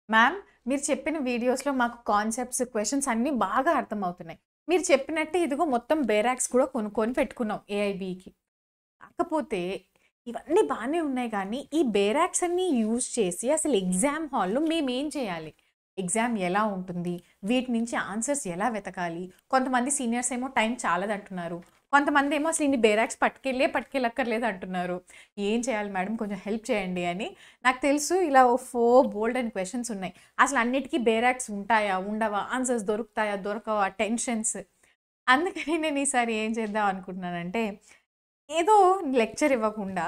Ma'am, మీరు చెప్పిన వీడియోస్‌లో మాకు కాన్సెప్ట్స్, క్వెషన్స్ అన్నీ బాగా అర్థమవుతున్నాయి. మీరు చెప్పినట్టే ఇదిగో మొత్తం బేరాక్స్ కూడా కొనుక్కొని పెట్టుకున్నాం ఏఐబీకి. కాకపోతే ఇవన్నీ బానే ఉన్నాయి గానీ, ఈ బేరాక్స్ అన్నీ యూజ్ చేసి అసలు ఎగ్జామ్ హాల్‌లో మేమేం చేయాలి? ఎగ్జామ్ ఎలా ఉంటుంది? వీటి నుంచి ఆన్సర్స్ ఎలా వెతకాలి? కొంతమంది సీనియర్స్ ఏమో టైం చాలదంటున్నారు. కొంతమందేమో అసలు ఇన్ని బేరాక్స్ పట్టుకెళ్ళక్కర్లేదు అంటున్నారు. ఏం చేయాలి మేడం కొంచెం హెల్ప్ చేయండి అని. నాకు తెలుసు ఇలా ఓ బోలెడన్ని క్వెషన్స్ ఉన్నాయి. అసలు అన్నిటికి బేరాక్స్ ఉంటాయా? ఉండవా? ఆన్సర్స్ దొరుకుతాయా? దొరకవా? టెన్షన్స్. అందుకని నేను ఈసారి ఏం చేద్దాం అనుకుంటున్నానంటే, ఏదో లెక్చర్ ఇవ్వకుండా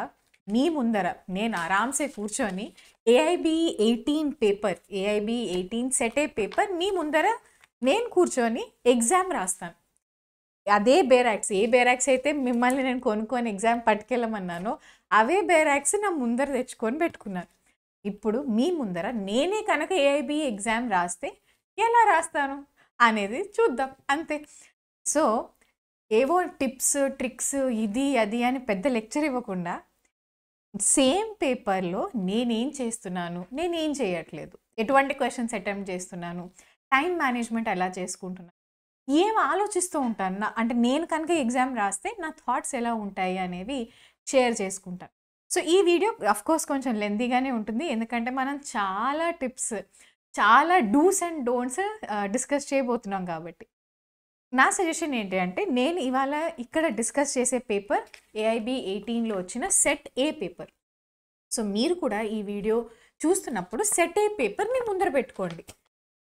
మీ ముందర నేను ఆరామ్సే కూర్చొని ఏఐబీ 18 పేపర్, ఏఐబీ 18 సెటే పేపర్ మీ ముందర నేను కూర్చొని ఎగ్జామ్ రాస్తాను. అదే బేరాక్స్, ఏ బేరాక్స్ అయితే మిమ్మల్ని నేను కొనుక్కొని ఎగ్జామ్ పట్టుకెళ్ళమన్నానో, అవే బేరాక్స్ నా ముందర తెచ్చుకొని పెట్టుకున్నాను. ఇప్పుడు మీ ముందర నేనే కనుక ఏఐబీ ఎగ్జామ్ రాస్తే ఎలా రాస్తాను అనేది చూద్దాం అంతే. సో, ఏవో టిప్స్, ట్రిక్స్ ఇది, అది అని పెద్ద లెక్చర్ ఇవ్వకుండా, సేమ్ పేపర్‌లో నేనేం చేస్తున్నాను, నేనేం చేయట్లేదు, ఎటువంటి క్వెషన్స్ అటెంప్ట్ చేస్తున్నాను, టైమ్ మేనేజ్‌మెంట్ ఎలా చేసుకుంటున్నాను, ఏం ఆలోచిస్తూ ఉంటాను. అంటే నేను కనుక ఎగ్జామ్ రాస్తే నా థాట్స్ ఎలా ఉంటాయి అనేవి షేర్ చేసుకుంటాను. సో, ఈ వీడియో ఆఫ్‌కోర్స్ కొంచెం లెంతీగానే ఉంటుంది. ఎందుకంటే మనం చాలా టిప్స్, చాలా డూస్ అండ్ డోంట్స్ డిస్కస్ చేయబోతున్నాం కాబట్టి. నా సజెషన్ ఏంటి అంటే, నేను ఇవాళ ఇక్కడ డిస్కస్ చేసే పేపర్ ఏఐబీ 18లో వచ్చిన సెట్ ఏ పేపర్. సో, మీరు కూడా ఈ వీడియో చూస్తున్నప్పుడు సెట్ ఏ పేపర్ మీ ముందర పెట్టుకోండి.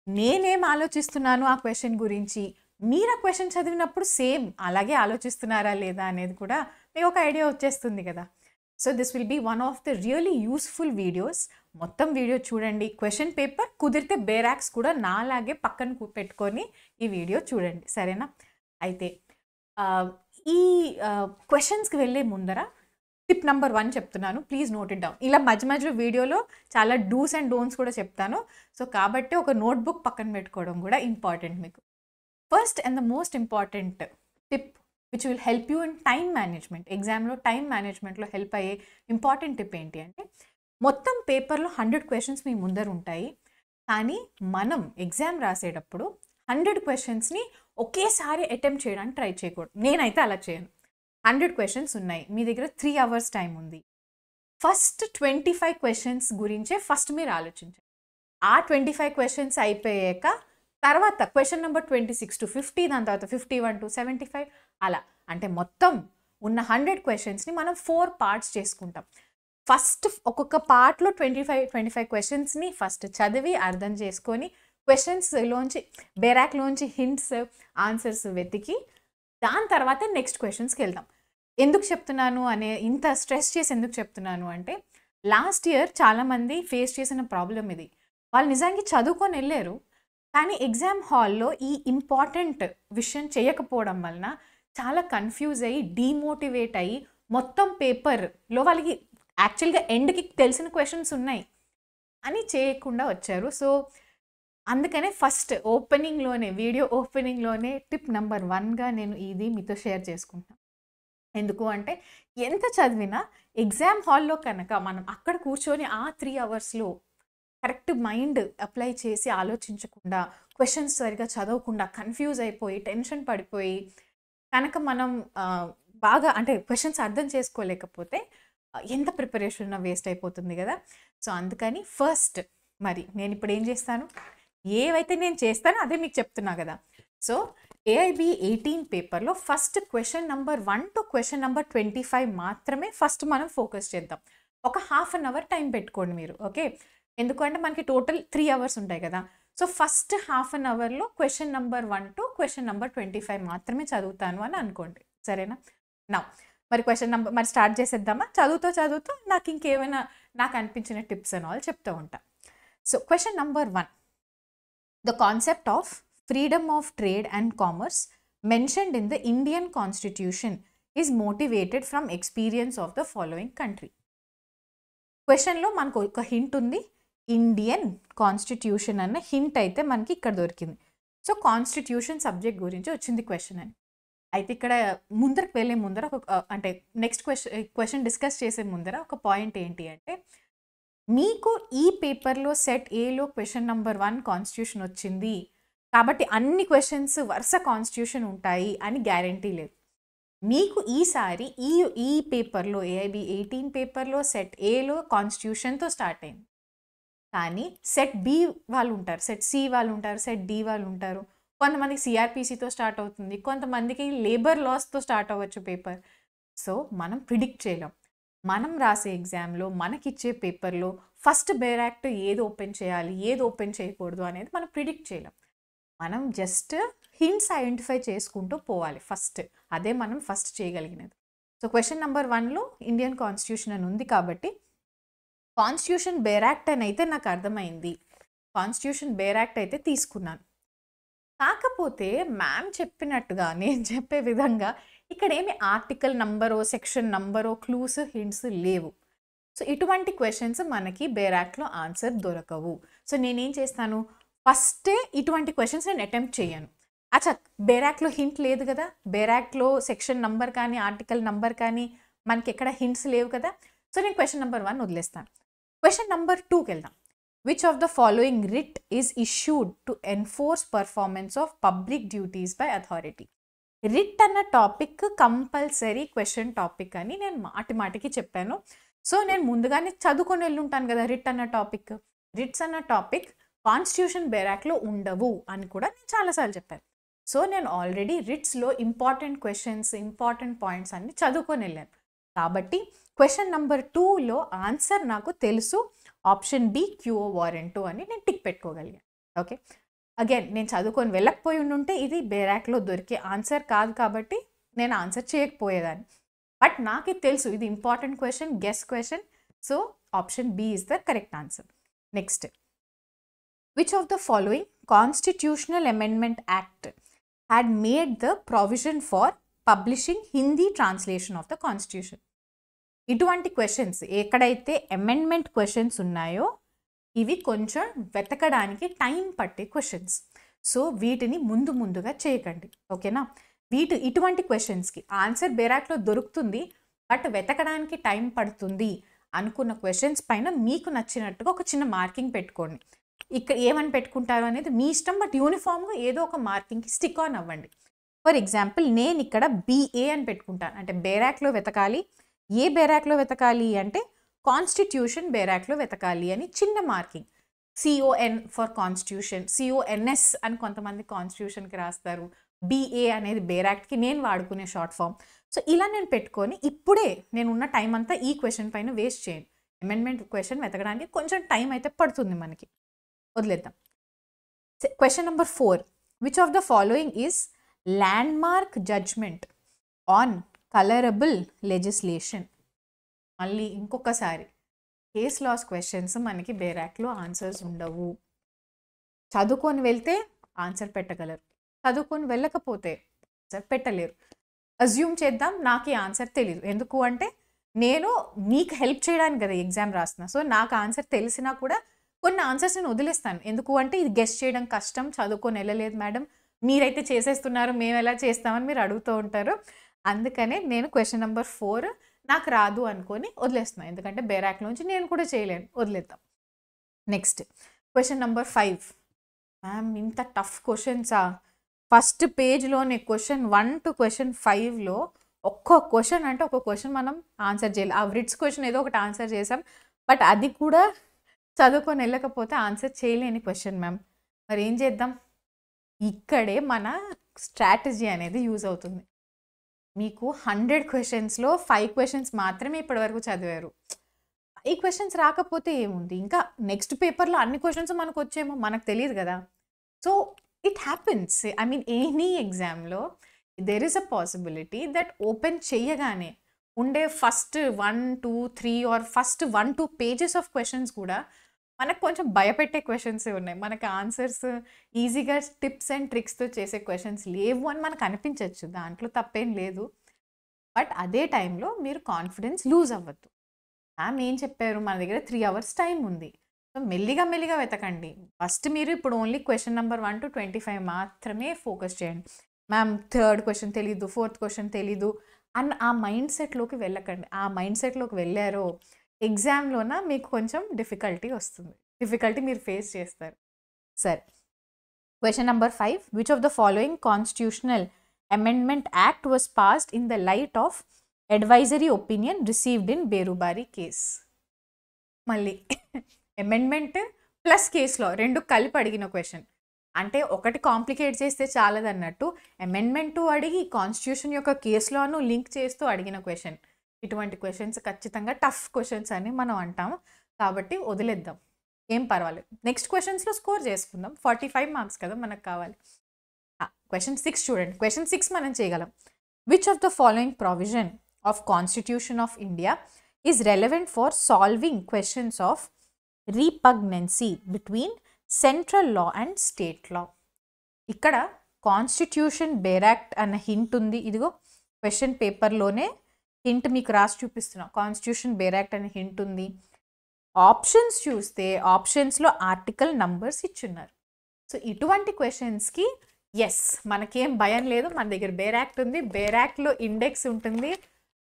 నేనేం ఆలోచిస్తున్నాను ఆ క్వెషన్ గురించి, మీరు ఆ క్వెషన్ చదివినప్పుడు సేమ్ అలాగే ఆలోచిస్తున్నారా లేదా అనేది కూడా మీకు ఒక ఐడియా వచ్చేస్తుంది కదా! So, this will be one of the really useful videos. మొత్తం వీడియో చూడండి. క్వెషన్ పేపర్ కుదిరితే బేరాక్స్ కూడా నాలాగే పక్కన పెట్టుకొని ఈ వీడియో చూడండి. సరేనా? అయితే ఆహ్, ఈ క్వెషన్స్‌కి వెళ్ళే ముందర టిప్ నంబర్ 1 చెప్తున్నాను. Please note it down. ఇలా మధ్య మధ్యలో వీడియోలో చాలా డూస్ అండ్ డోంట్స్ కూడా చెప్తాను. సో, కాబట్టి ఒక నోట్‌బుక్ పక్కన పెట్టుకోవడం కూడా ఇంపార్టెంట్ మీకు. First and the most important tip which will help you in time management. ఎగ్జామ్‌లో టైమ్ మేనేజ్మెంట్‌లో హెల్ప్ అయ్యే ఇంపార్టెంట్ టిప్ ఏంటి అంటే, మొత్తం పేపర్‌లో 100 క్వెషన్స్ మీ ముందర ఉంటాయి. కానీ మనం ఎగ్జామ్ రాసేటప్పుడు 100 క్వెషన్స్‌ని ఒకేసారి అటెంప్ట్ చేయడానికి ట్రై చేయకూడదు. నేనైతే అలా చేయను. 100 క్వెషన్స్ ఉన్నాయి. మీ దగ్గర 3 అవర్స్ టైమ్ ఉంది. ఫస్ట్ 25 క్వెషన్స్ గురించే ఫస్ట్ మీరు ఆలోచించండి. ఆ 25 క్వెషన్స్ అయిపోయాక తర్వాత క్వెషన్ నంబర్ 26-50, దాని తర్వాత 51-75 అలా. అంటే మొత్తం ఉన్న 100 క్వెషన్స్‌ని మనం 4 పార్ట్స్ చేసుకుంటాం. ఫస్ట్ ఒక్కొక్క పార్ట్‌లో 25 క్వెషన్స్‌ని ఫస్ట్ చదివి అర్థం చేసుకొని, క్వెషన్స్‌లోంచి బేరాక్‌లోంచి హింట్స్, ఆన్సర్స్ వెతికి, దాని తర్వాత నెక్స్ట్ క్వెషన్స్‌కెళ్దాం. ఎందుకు చెప్తున్నాను ఇంత స్ట్రెస్ చేసి ఎందుకు చెప్తున్నాను అంటే, లాస్ట్ ఇయర్ చాలామంది ఫేస్ చేసిన ప్రాబ్లమ్ ఇది. వాళ్ళు నిజానికి చదువుకొనెళ్లారు. కానీ ఎగ్జామ్ హాల్‌లో ఈ ఇంపార్టెంట్ విషయం చేయకపోవడం వలన చాలా కన్‌ఫ్యూజ్ అయ్యి, డీమోటివేట్ అయ్యి, మొత్తం పేపర్‌లో వాళ్ళకి యాక్చువల్‌గా ఎండ్‌కి తెలిసిన క్వెషన్స్ ఉన్నాయి అని చేయకుండా వచ్చారు. సో, అందుకనే ఫస్ట్ వీడియో ఓపెనింగ్‌లోనే టిప్ నంబర్ 1గా నేను ఇది మీతో షేర్ చేసుకుంటున్నాను. ఎందుకు అంటే, ఎంత చదివినా ఎగ్జామ్ హాల్‌లో కనుక మనం అక్కడ కూర్చొని ఆ 3 అవర్స్‌లో కరెక్ట్ మైండ్ అప్లై చేసి ఆలోచించకుండా, క్వెషన్స్ సరిగ్గా చదవకుండా, కన్‌ఫ్యూజ్ అయిపోయి, టెన్షన్ పడిపోయి, కనుక మనం బాగా అంటే క్వెషన్స్ అర్థం చేసుకోలేకపోతే ఎంత ప్రిపరేషన్ వేస్ట్ అయిపోతుంది గదా! సో, అందుకని ఫస్ట్ మరి నేనిప్పుడు ఏం చేస్తాను? ఏవైతే నేను చేస్తానో అదే మీకు చెప్తున్నా గదా! సో, ఏఐబీ 18 పేపర్‌లో first question number 1 to question number 25 మాత్రమే ఫస్ట్ మనం ఫోకస్ చేద్దాం. ఒక హాఫ్ అన్ అవర్ టైం పెట్టుకోండి మీరు. ఓకే. ఎందుకంటే మనకి టోటల్ 3 అవర్స్ ఉంటాయి కదా! సో, ఫస్ట్ హాఫ్ అన్ అవర్‌లో question number 1 to question number 25 మాత్రమే చదువుతాను అని అనుకోండి. సరేనా? నౌ మరి స్టార్ట్ చేసేద్దామా? చదువుతూ నాకింకేమైనా నాకనిపించిన టిప్స్ అండ్ ఆల్ చెప్తూ ఉంటా. So, question number 1. The concept of freedom of trade and commerce mentioned in the Indian Constitution is motivated from experience of the following country. క్వెషన్‌లో మనకు ఒక హింట్ ఉంది. ఇండియన్ కాన్స్టిట్యూషన్ అన్న hint అయితే మనకి ఇక్కడ దొరికింది. సో, కాన్స్టిట్యూషన్ సబ్జెక్ట్ గురించి వచ్చింది క్వెషన్ అని. అయితే ఇక్కడ ముందరకు వెళ్ళే ముందర అంటే నెక్స్ట్ క్వెషన్ డిస్కస్ చేసే ముందర ఒక పాయింట్ ఏంటి అంటే, మీకు ఈ పేపర్‌లో సెట్ ఏలో క్వెషన్ నంబర్ 1 కాన్స్టిట్యూషన్ వచ్చింది. కాబట్టి అన్ని క్వెషన్స్ వరుస కాన్స్టిట్యూషన్ ఉంటాయి అని గ్యారంటీ లేదు. మీకు ఈసారి ఈ పేపర్‌లో ఏఐబీ 18 పేపర్‌లో సెట్ ఏలో కాన్స్టిట్యూషన్‌తో స్టార్ట్ అయింది. కానీ సెట్ బి వాళ్ళు ఉంటారు, సెట్ సి వాళ్ళు ఉంటారు, సెట్ డి వాళ్ళు ఉంటారు. కొంతమందికి సిఆర్‌పిసితో స్టార్ట్ అవుతుంది. కొంతమందికి లేబర్ లాస్‌తో స్టార్ట్ అవ్వచ్చు పేపర్. సో, మనం ప్రిడిక్ట్ చేయలేం. మనం రాసే ఎగ్జామ్‌లో మనకిచ్చే పేపర్‌లో ఫస్ట్ బేర్ యాక్ట్ ఏది ఓపెన్ చేయాలి, ఏది ఓపెన్ చేయకూడదు అనేది మనం ప్రిడిక్ట్ చేయలేం. మనం జస్ట్ హింట్స్ ఐడెంటిఫై చేసుకుంటూ పోవాలి ఫస్ట్. అదే మనం ఫస్ట్ చేయగలిగినది. సో, క్వెషన్ నంబర్ 1లో ఇండియన్ కాన్స్టిట్యూషన్ అని ఉంది కాబట్టి కాన్స్టిట్యూషన్ బేర్ యాక్ట్ అని అయితే నాకు అర్థమైంది. కాన్స్టిట్యూషన్ బేర్ యాక్ట్ అయితే తీసుకున్నాను. కాకపోతే మ్యామ్ చెప్పినట్టుగా నేను చెప్పే విధంగా ఇక్కడ ఏమి ఆర్టికల్ నంబరో, సెక్షన్ నంబరో, క్లూస్, హింట్స్ లేవు. సో, ఇటువంటి క్వెషన్స్ మనకి బేర్ యాక్ట్‌లో ఆన్సర్ దొరకవు. సో, నేనేం చేస్తాను, ఫస్టే ఇటువంటి క్వెషన్స్ నేను అటెంప్ట్ చేయను. అచ్చా, బేర్ యాక్ట్‌లో హింట్ లేదు కదా! బేర్ యాక్ట్‌లో సెక్షన్ నంబర్ కానీ, ఆర్టికల్ నంబర్ కానీ మనకెక్కడ హింట్స్ లేవు కదా! సో, నేను క్వెషన్ నంబర్ 1 వదిలేస్తాను. క్వెషన్ నంబర్ 2కెళ్దాం. Which of the following writ is issued to enforce performance of public duties by authority? Writ అన్న టాపిక్ కంపల్సరీ క్వెషన్ టాపిక్ అని నేను మాటికి చెప్పాను. సో, నేను ముందుగానే చదువుకొని వెళ్ళుంటాను కదా రిట్ అన్న టాపిక్. రిట్స్ అన్న టాపిక్ కాన్స్టిట్యూషన్ బేర్ యాక్ట్‌లో ఉండవు అని కూడా నేను చాలాసార్లు చెప్పాను. సో, నేను ఆల్రెడీ రిట్స్‌లో ఇంపార్టెంట్ క్వెషన్స్, ఇంపార్టెంట్ పాయింట్స్ అన్నీ చదువుకొని వెళ్ళాను. కాబట్టి క్వెషన్ నంబర్ 2లో ఆన్సర్ నాకు తెలుసు. ఆప్షన్ బి క్యూఓ వారెంటో అని నేను టిక్ పెట్టుకోగలిగాను. ఓకే. అగైన్ నేను చదువుకొని వెళ్ళకపోయి ఉండుంటే ఇది బేర్ యాక్ట్‌లో దొరికే ఆన్సర్ కాదు కాబట్టి నేను ఆన్సర్ చేయకపోయేదాన్ని. బట్ నాకిది తెలుసు ఇది important question, guess question. So, option B is the correct answer. Next, which of the following constitutional amendment act had made the provision for publishing Hindi translation of the constitution? ఇటువంటి questions ఎక్కడైతే amendment questions ఉన్నాయో ఇవి కొంచెం వెతకడానికి time పట్టే questions. So, వీటిని ముందుగా చేయకండి. ఓకేనా? ఇటువంటి క్వెషన్స్‌కి ఆన్సర్ బేర్ యాక్ట్‌లో దొరుకుతుంది. బట్ వెతకడానికి టైం పడుతుంది అనుకున్న క్వెషన్స్ పైన మీకు నచ్చినట్టుగా ఒక చిన్న మార్కింగ్ పెట్టుకోండి. ఇక్కడ ఏమని పెట్టుకుంటారు అనేది మీ ఇష్టం. బట్ యూనిఫామ్‌గా ఏదో ఒక మార్కింగ్‌కి స్టిక్ ఆన్ అవ్వండి. ఫర్ ఎగ్జాంపుల్ నేను ఇక్కడ బీఏ అని పెట్టుకుంటాను. అంటే బేర్ యాక్ట్‌లో వెతకాలి. ఏ బేర్ యాక్ట్‌లో వెతకాలి అంటే కాన్స్టిట్యూషన్ బేర్ యాక్ట్‌లో వెతకాలి అని చిన్న మార్కింగ్. సిఓఎన్ ఫర్ కాన్స్టిట్యూషన్, సిఓఎన్ఎస్ అని కొంతమంది కాన్స్టిట్యూషన్‌కి రాస్తారు. బీఏ అనేది బేర్ యాక్ట్‌కి నేను వాడుకునే షార్ట్ ఫామ్. సో, ఇలా నేను పెట్టుకొని ఇప్పుడే నేనున్న టైం అంతా ఈ క్వెషన్ పైన వేస్ట్ చేయను. అమెండ్మెంట్ క్వెషన్ వెతకడానికి కొంచెం టైం అయితే పడుతుంది మనకి. వదిలేద్దాం. Question number 4. Which of the following is landmark judgement on colourable legislation? మళ్ళీ ఇంకొకసారి కేస్ లాస్ క్వెషన్స్ మనకి బేర్ యాక్ట్‌లో ఆన్సర్స్ ఉండవు. చదువుకొని వెళ్తే ఆన్సర్ పెట్టగలరు. చదువుకొని వెళ్ళకపోతే ఆన్సర్ పెట్టలేరు. అజ్యూమ్ చేద్దాం నాకు ఈ ఆన్సర్ తెలీదు. ఎందుకు అంటే నేను మీకు హెల్ప్ చేయడానికి కదా ఎగ్జామ్ రాస్తున్నా. సో, నాకు ఆన్సర్ తెలిసినా కూడా కొన్ని ఆన్సర్స్ నేను వదిలేస్తాను. ఎందుకు అంటే ఇది గెస్ చేయడం కష్టం. చదువుకొని వెళ్ళలేదు మేడం. మీరైతే చేసేస్తున్నారు. మేము ఎలా చేస్తామని మీరు అడుగుతూ ఉంటారు. అందుకనే నేను క్వెషన్ నంబర్ 4 నాకు రాదు అనుకొని వదిలేస్తున్నాను. ఎందుకంటే బేర్ యాక్ట్ నుంచి నేను కూడా చేయలేను. వదిలేద్దాం. Next question number 5. మ్యామ్ ఇంత టఫ్ క్వెషన్సా? ఫస్ట్ పేజ్‌లోనే క్వెషన్ 1 టు క్వెషన్ 5లో ఒక్క క్వెషన్ అంటే ఒక క్వెషన్ మనం ఆన్సర్ చేయాలి. ఆ రిట్స్ క్వెషన్ ఏదో ఒకటి ఆన్సర్ చేసాం. బట్ అది కూడా చదువుకొని వెళ్ళకపోతే ఆన్సర్ చేయలేని క్వెషన్ మ్యామ్. మరి ఏం చేద్దాం? ఇక్కడే మన స్ట్రాటజీ అనేది యూజ్ అవుతుంది. మీకు 100 క్వెషన్స్‌లో 5 క్వెషన్స్ మాత్రమే ఇప్పటివరకు చదివారు. 5 క్వెషన్స్ రాకపోతే ఏముంది? ఇంకా నెక్స్ట్ పేపర్‌లో అన్ని క్వెషన్స్ మనకొచ్చేమో మనకు తెలీదు కదా! So, it happens. I mean any ఎగ్జామ్‌లో there is a possibility that open చెయ్యగానే ఉండే first 1, 2, 3 or first 1, 2 pages of questions కూడా మనకు కొంచెం భయపెట్టే క్వెషన్సే ఉన్నాయి. మనకు ఆన్సర్స్ ఈజీగా టిప్స్ అండ్ ట్రిక్స్‌తో చేసే క్వెషన్స్ లేవు అని మనకు అనిపించొచ్చు. దాంట్లో తప్పేం లేదు. బట్ అదే టైంలో మీరు కాన్ఫిడెన్స్ లూజ్ అవ్వద్దు. మ్యామ్ ఏం చెప్పారు? మన దగ్గర 3 అవర్స్ టైం ఉంది. సో, మెల్లిగా వెతకండి. ఫస్ట్ మీరు ఇప్పుడు ఓన్లీ క్వెషన్ నంబర్ 1 టు 25 మాత్రమే ఫోకస్ చేయండి. మ్యామ్ థర్డ్ క్వెషన్ తెలీదు, ఫోర్త్ క్వెషన్ తెలీదు అన్న ఆ మైండ్ సెట్‌లోకి వెళ్ళకండి. ఆ మైండ్ సెట్‌లోకి వెళ్లారో ఎగ్జామ్‌లోన మీకు కొంచెం డిఫికల్టీ వస్తుంది. డిఫికల్టీ మీరు ఫేస్ చేస్తారు. సరే. Question number 5. Which of the following constitutional amendment act was passed in the light of advisory opinion received in Berubari case? మళ్ళీ అమెండ్మెంట్ ప్లస్ కేసులో 2 కలిపి అడిగిన క్వెషన్. అంటే ఒకటి కాంప్లికేట్ చేస్తే చాలదన్నట్టు అమెండ్మెంటు అడిగి కాన్స్టిట్యూషన్ యొక్క కేసులోను లింక్ చేస్తూ అడిగిన క్వెషన్. ఇటువంటి క్వెషన్స్ ఖచ్చితంగా టఫ్ క్వెషన్స్ అని మనం అంటాము. కాబట్టి వదిలేద్దాం. ఏం పర్వాలేదు. నెక్స్ట్ క్వెషన్స్‌లో స్కోర్ చేసుకుందాం. 45 మార్క్స్ కదా మనకు కావాలి. క్వెషన్ 6 చూడండి. క్వెషన్ 6 మనం చేయగలం. Which of the following provision of constitution of India is relevant for solving questions of repugnancy between central law and state law? ఇక్కడ కాన్స్టిట్యూషన్ బేర్ యాక్ట్ అన్న హింట్ ఉంది. ఇదిగో క్వెషన్ పేపర్లోనే హింట్ మీకు రాసి చూపిస్తున్నా. కాన్స్టిట్యూషన్ బేర్ యాక్ట్ అనే hint ఉంది. ఆప్షన్స్ చూస్తే ఆప్షన్స్లో ఆర్టికల్ నంబర్స్ ఇచ్చున్నారు. సో ఇటువంటి క్వెషన్స్కి ఎస్ మనకేం భయం లేదు. మన దగ్గర బేర్ యాక్ట్ ఉంది. బేర్ యాక్ట్లో ఇండెక్స్ ఉంటుంది.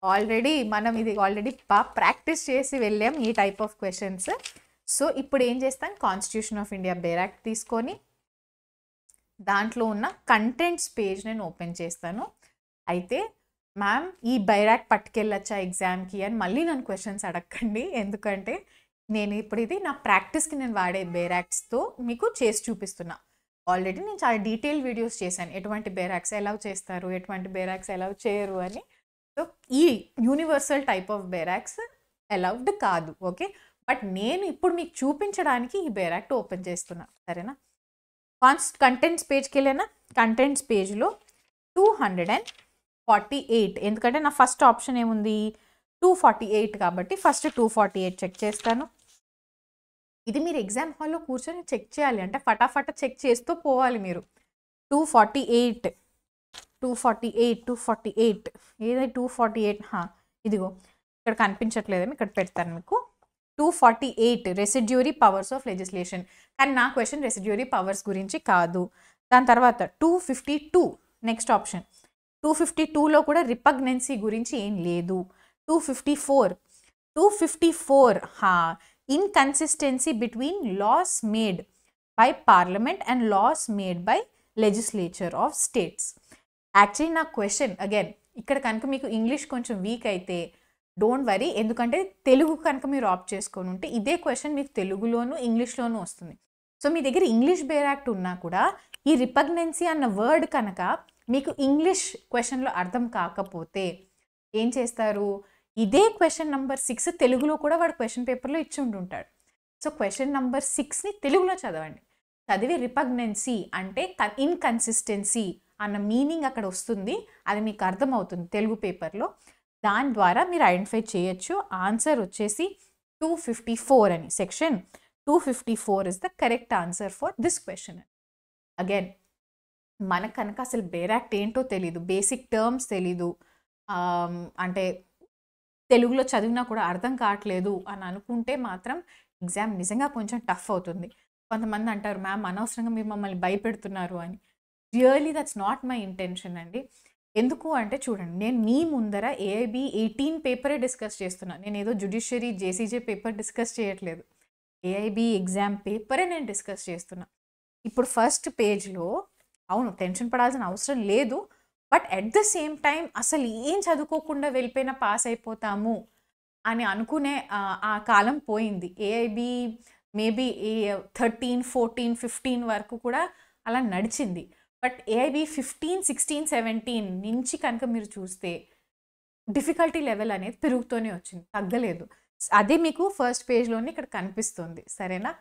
ఆల్రెడీ మనం ఇది ప్రాక్టీస్ చేసి వెళ్ళాం ఈ టైప్ ఆఫ్ క్వెషన్స్. సో ఇప్పుడు ఏం చేస్తాం, constitution of India bare act తీసుకొని దాంట్లో ఉన్న కంటెంట్స్ పేజ్ నేను ఓపెన్ చేస్తాను. అయితే మ్యామ్ ఈ బేర్ యాక్ట్ పట్టుకెళ్ళొచ్చా ఎగ్జామ్కి అని మళ్ళీ నన్ను క్వెషన్స్ అడగండి. ఎందుకంటే నేను ఇప్పుడు ఇది నా ప్రాక్టీస్కి నేను వాడే బేర్ యాక్ట్స్తో మీకు చేసి చూపిస్తున్నా. ఆల్రెడీ నేను చాలా డీటెయిల్ వీడియోస్ చేశాను. ఎటువంటి బేర్ యాక్ట్స్ ఎలా చేస్తారు, ఎటువంటి బేర్ యాక్ట్స్ ఎలా చేయరు అని. సో ఈ universal type of bare acts allowed కాదు. ఓకే, బట్ నేను ఇప్పుడు మీకు చూపించడానికి ఈ బేర్ యాక్ట్ ఓపెన్ చేస్తున్నా. సరేనా? కంటెంట్స్ పేజ్కి వెళ్ళానా? కంటెంట్స్ పేజ్లో 248, ఎందుకంటే నా ఫస్ట్ ఆప్షన్ ఏముంది 248 కాబట్టి ఫస్ట్ 248 చెక్ చేస్తాను. ఇది మీరు ఎగ్జామ్ హాల్లో కూర్చొని చెక్ చేయాలి. అంటే ఫటాఫట చెక్ చేస్తూ పోవాలి మీరు. 248 ఏదైతే 248 ఇదిగో ఇక్కడ కనిపించట్లేదని ఇక్కడ పెడతాను మీకు. 248 రెసిడ్యూరీ పవర్స్ ఆఫ్ లెజిస్లేషన్. కానీ నా క్వశ్చన్ రెసిడ్యూరీ పవర్స్ గురించి కాదు. దాని తర్వాత 252 నెక్స్ట్ ఆప్షన్. 252లో కూడా రిపగ్నెన్సీ గురించి ఏం లేదు. 254 inconsistency between laws made by parliament and laws made by legislature of states. Actually నా క్వశ్చన్ అగైన్ ఇక్కడ కనుక మీకు ఇంగ్లీష్ కొంచెం వీక్ అయితే డోంట్ వరీ, ఎందుకంటే తెలుగు కనుక మీరు ఆప్ట్ చేసుకొని ఉంటే ఇదే క్వశ్చన్ మీకు తెలుగులోను ఇంగ్లీష్లోనూ వస్తుంది. సో మీ దగ్గర ఇంగ్లీష్ బేర్ యాక్ట్ ఉన్నా కూడా ఈ రిపగ్నెన్సీ అన్న వర్డ్ కనుక మీకు ఇంగ్లీష్ క్వశ్చన్లో అర్థం కాకపోతే ఏం చేస్తారు, ఇదే క్వశ్చన్ నంబర్ 6 తెలుగులో కూడా వాడు క్వశ్చన్ పేపర్లో ఇచ్చి ఉంటుంటాడు. సో క్వశ్చన్ నంబర్ 6ని తెలుగులో చదవండి. చదివి రిపగ్నెన్సీ అంటే ఇన్కన్సిస్టెన్సీ అన్న మీనింగ్ అక్కడ వస్తుంది. అది మీకు అర్థమవుతుంది తెలుగు పేపర్లో. దాని ద్వారా మీరు ఐడెంటిఫై చేయొచ్చు. ఆన్సర్ వచ్చేసి 254 అని. Section 254 is the correct answer for this question. Again మనకు కనుక అసలు బేర్ యాక్ట్ ఏంటో తెలీదు, బేసిక్ టర్మ్స్ తెలీదు, అంటే తెలుగులో చదివినా కూడా అర్థం కావట్లేదు అని అనుకుంటే మాత్రం ఎగ్జామ్ నిజంగా కొంచెం టఫ్ అవుతుంది. కొంతమంది అంటారు మ్యామ్ అనవసరంగా మీరు మమ్మల్ని భయపెడుతున్నారు అని. Really that's not my intention అండి. ఎందుకు అంటే చూడండి, నేను మీ ముందర ఏఐబి 18 పేపరే డిస్కస్ చేస్తున్నాను. నేను ఏదో జుడిషియరీ జేసీజే పేపర్ డిస్కస్ చేయట్లేదు. ఏఐబి ఎగ్జామ్ పేపరే నేను డిస్కస్ చేస్తున్నా. ఇప్పుడు ఫస్ట్ పేజ్లో అవును టెన్షన్ పడాల్సిన అవసరం లేదు, but at the same time అసలు ఏం చదువుకోకుండా వెళ్ళిపోయినా పాస్ అయిపోతాము అని అనుకునే ఆ కాలం పోయింది. ఏఐబి మేబీ 13, 14, 15 వరకు కూడా అలా నడిచింది. బట్ ఏఐబి 15, 16, 17 నుంచి కనుక మీరు చూస్తే డిఫికల్టీ లెవెల్ అనేది పెరుగుతూనే వచ్చింది, తగ్గలేదు. అదే మీకు ఫస్ట్ పేజ్లోనే ఇక్కడ కనిపిస్తుంది. సరేనా?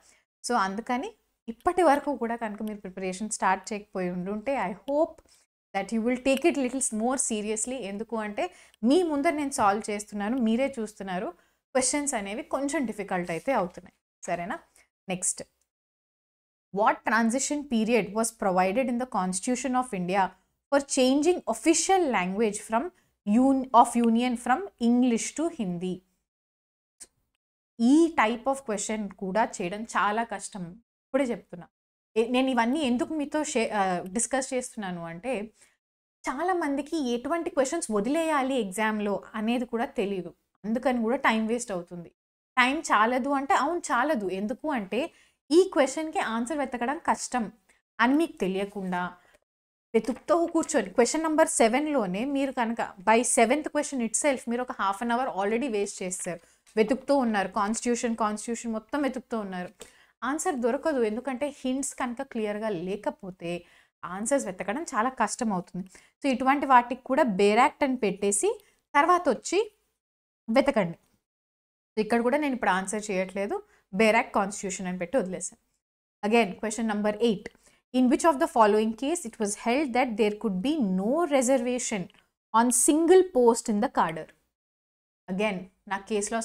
సో అందుకని ఇప్పటి వరకు కూడా కనుక మీరు ప్రిపరేషన్ స్టార్ట్ చేయకపోయి ఉండుంటే I hope that you will take it littles more seriously. ఎందుకు అంటే మీ ముందర నేను సాల్వ్ చేస్తున్నాను, మీరే చూస్తున్నారు. క్వశ్చన్స్ అనేవి కొంచెం డిఫికల్ట్ అయితే అవుతున్నాయి. సరేనా? Next, what transition period was provided in the Constitution of India for changing official language from Union from English to Hindi? ఈ టైప్ ఆఫ్ క్వశ్చన్ కూడా చేయడం చాలా కష్టం. ఇప్పుడే చెప్తున్నా. నేను ఇవన్నీ ఎందుకు మీతో డిస్కస్ చేస్తున్నాను అంటే చాలామందికి ఎటువంటి క్వశ్చన్స్ వదిలేయాలి ఎగ్జామ్లో అనేది కూడా తెలియదు. అందుకని కూడా టైం వేస్ట్ అవుతుంది. టైం చాలదు అంటే అవును చాలదు. ఎందుకు అంటే ఈ క్వెషన్‌కి ఆన్సర్ వెతకడం కష్టం అని మీకు తెలియకుండా వెతుకుతూ కూర్చొని క్వెషన్ నంబర్ 7లోనే మీరు కనుక బై 7th క్వెషన్ ఇట్‌సెల్ఫ్ మీరు ఒక half an hour already waste చేసేసారు. వెతుకుతూ ఉన్నారు. కాన్స్టిట్యూషన్ మొత్తం వెతుకుతూ ఉన్నారు. ఆన్సర్ దొరకదు. ఎందుకంటే హింట్స్ కనుక క్లియర్‌గా లేకపోతే ఆన్సర్స్ వెతకడం చాలా కష్టమవుతుంది. సో, ఇటువంటి వాటికి కూడా బేరాక్ట్ అని పెట్టేసి తర్వాతొచ్చి వెతకండి. ఇక్కడ కూడా నేను ఇప్పుడు ఆన్సర్ చేయట్లేదు. బేరాక్ట్ కాన్స్టిట్యూషన్ అని పెట్టి వదిలేసాను. Again question number 8. In which of the following case it was held that there could be no reservation on single post in the cadre? Again, నా కేసులో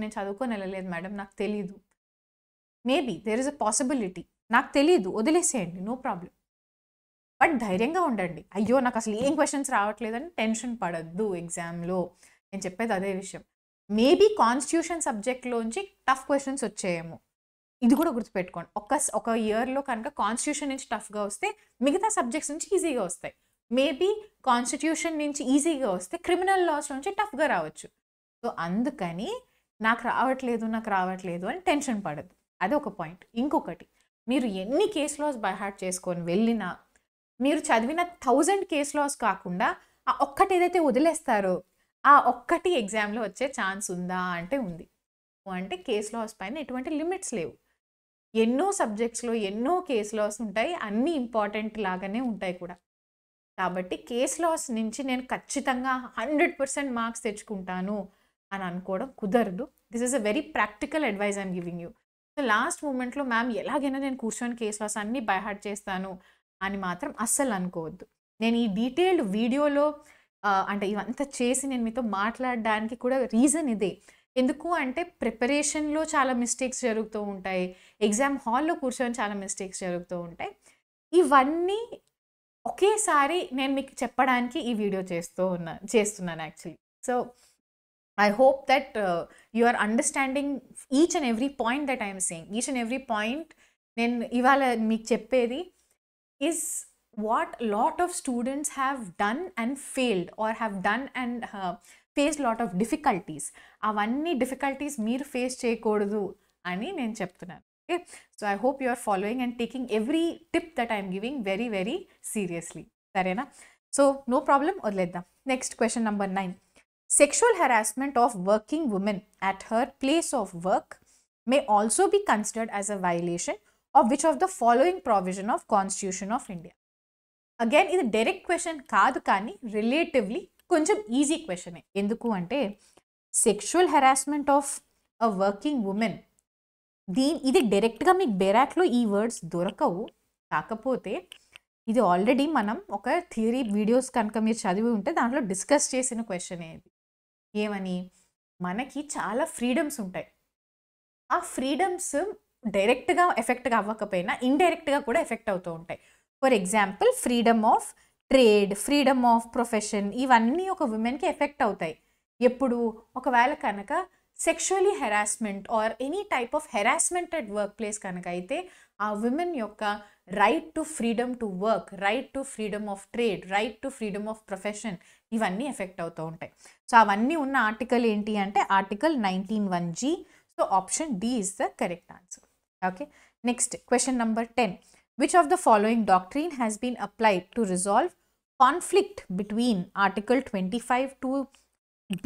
నేను చదువుకొని వెళ్ళలేదు మేడం, నాకు తెలీదు. Maybe there is a possibility. నాకు తెలీదు, వదిలేసేయండి, నో ప్రాబ్లం. బట్ ధైర్యంగా ఉండండి. అయ్యో నాకు అసలు ఏం క్వశ్చన్స్ రావట్లేదని టెన్షన్ పడద్దు ఎగ్జామ్లో. నేను చెప్పేది అదే విషయం. మేబీ కాన్స్టిట్యూషన్ సబ్జెక్ట్లోంచి టఫ్ క్వశ్చన్స్ వచ్చాయేమో, ఇది కూడా గుర్తుపెట్టుకోండి. ఒక ఇయర్లో కనుక కాన్స్టిట్యూషన్ నుంచి టఫ్గా వస్తే మిగతా సబ్జెక్ట్స్ నుంచి ఈజీగా వస్తాయి. మేబీ కాన్స్టిట్యూషన్ నుంచి ఈజీగా వస్తే క్రిమినల్ లాస్ నుంచి టఫ్గా రావచ్చు. సో అందుకని నాకు రావట్లేదు అని టెన్షన్ పడదు. అది ఒక పాయింట్. ఇంకొకటి, మీరు ఎన్ని కేస్ లాస్ బై హార్ట్ చేసుకొని వెళ్ళినా మీరు చదివిన 1000 కేస్ లాస్ కాకుండా ఆ ఒక్కటి ఏదైతే వదిలేస్తారో ఆ ఒక్కటి ఎగ్జామ్లో వచ్చే ఛాన్స్ ఉందా అంటే ఉంది. అంటే కేస్ లాస్ పైన ఎటువంటి లిమిట్స్ లేవు. ఎన్నో సబ్జెక్ట్స్లో ఎన్నో కేస్ లాస్ ఉంటాయి, అన్నీ ఇంపార్టెంట్ లాగానే ఉంటాయి కూడా. కాబట్టి కేస్ లాస్ నుంచి నేను ఖచ్చితంగా 100% మార్క్స్ తెచ్చుకుంటాను అని అనుకోవడం కుదరదు. This is a very practical advice I'm giving you. So last మూమెంట్లో మ్యామ్ ఎలాగైనా నేను కూర్చొని కేస్ లాస్ అన్నీ బై హార్ట్ చేస్తాను అని మాత్రం అస్సలు అనుకోవద్దు. నేను ఈ డీటెయిల్డ్ వీడియోలో అంటే ఇవంతా చేసి నేను మీతో మాట్లాడడానికి కూడా రీజన్ ఇదే. ఎందుకు అంటే ప్రిపరేషన్లో చాలా మిస్టేక్స్ జరుగుతూ ఉంటాయి, ఎగ్జామ్ హాల్లో కూర్చొని చాలా మిస్టేక్స్ జరుగుతూ ఉంటాయి. ఇవన్నీ ఒకేసారి నేను మీకు చెప్పడానికి ఈ వీడియో చేస్తున్నాను actually. So I hope that you are understanding each and every point that I am saying. Each and every point నేను ఇవాళ మీకు చెప్పేది is what lot of students have done and failed or have done and faced lot of difficulties. అవన్నీ difficulties మీరు face చేయకూడదు అని నేను చెప్తున్నాను. Okay, so I hope you are following and taking every tip that I'm giving very very seriously. సరేనా? So no problem, వదిలేద్దాం. Next question number 9. Sexual harassment of working women at her place of work may also be considered as a violation of which of the following provision of Constitution of India? Again, ఇది direct question కాదు, కానీ relatively కొంచెం easy క్వశ్చనే. ఎందుకు అంటే sexual harassment of a working women, ఇది డైరెక్ట్గా మీకు బేరాక్లో ఈ వర్డ్స్ దొరకవు. కాకపోతే ఇది ఆల్రెడీ మనం ఒక థియరీ వీడియోస్ కనుక మీరు చదివి ఉంటే దాంట్లో డిస్కస్ చేసిన క్వశ్చన్ ఇది. ఏమని, మనకి చాలా ఫ్రీడమ్స్ ఉంటాయి. ఆ ఫ్రీడమ్స్ డైరెక్ట్గా ఎఫెక్ట్గా అవ్వకపోయినా ఇండైరెక్ట్గా కూడా ఎఫెక్ట్ అవుతూ ఉంటాయి. For example freedom of trade, freedom of profession, ఇవన్నీ ఒక ఉమెన్కి ఎఫెక్ట్ అవుతాయి. ఎప్పుడు ఒకవేళ కనుక sexually harassment or any type of harassment at work place కనుక అయితే ఆ విమెన్ యొక్క right to freedom to work, right to freedom of trade, right to freedom of profession, ఇవన్నీ ఎఫెక్ట్ అవుతూ ఉంటాయి. సో అవన్నీ ఉన్న ఆర్టికల్ ఏంటి అంటే article 19(1)(g). So option D is the correct answer. Okay, next question number 10. Which of the following doctrine has been applied to resolve conflict between Article 25(2)(b)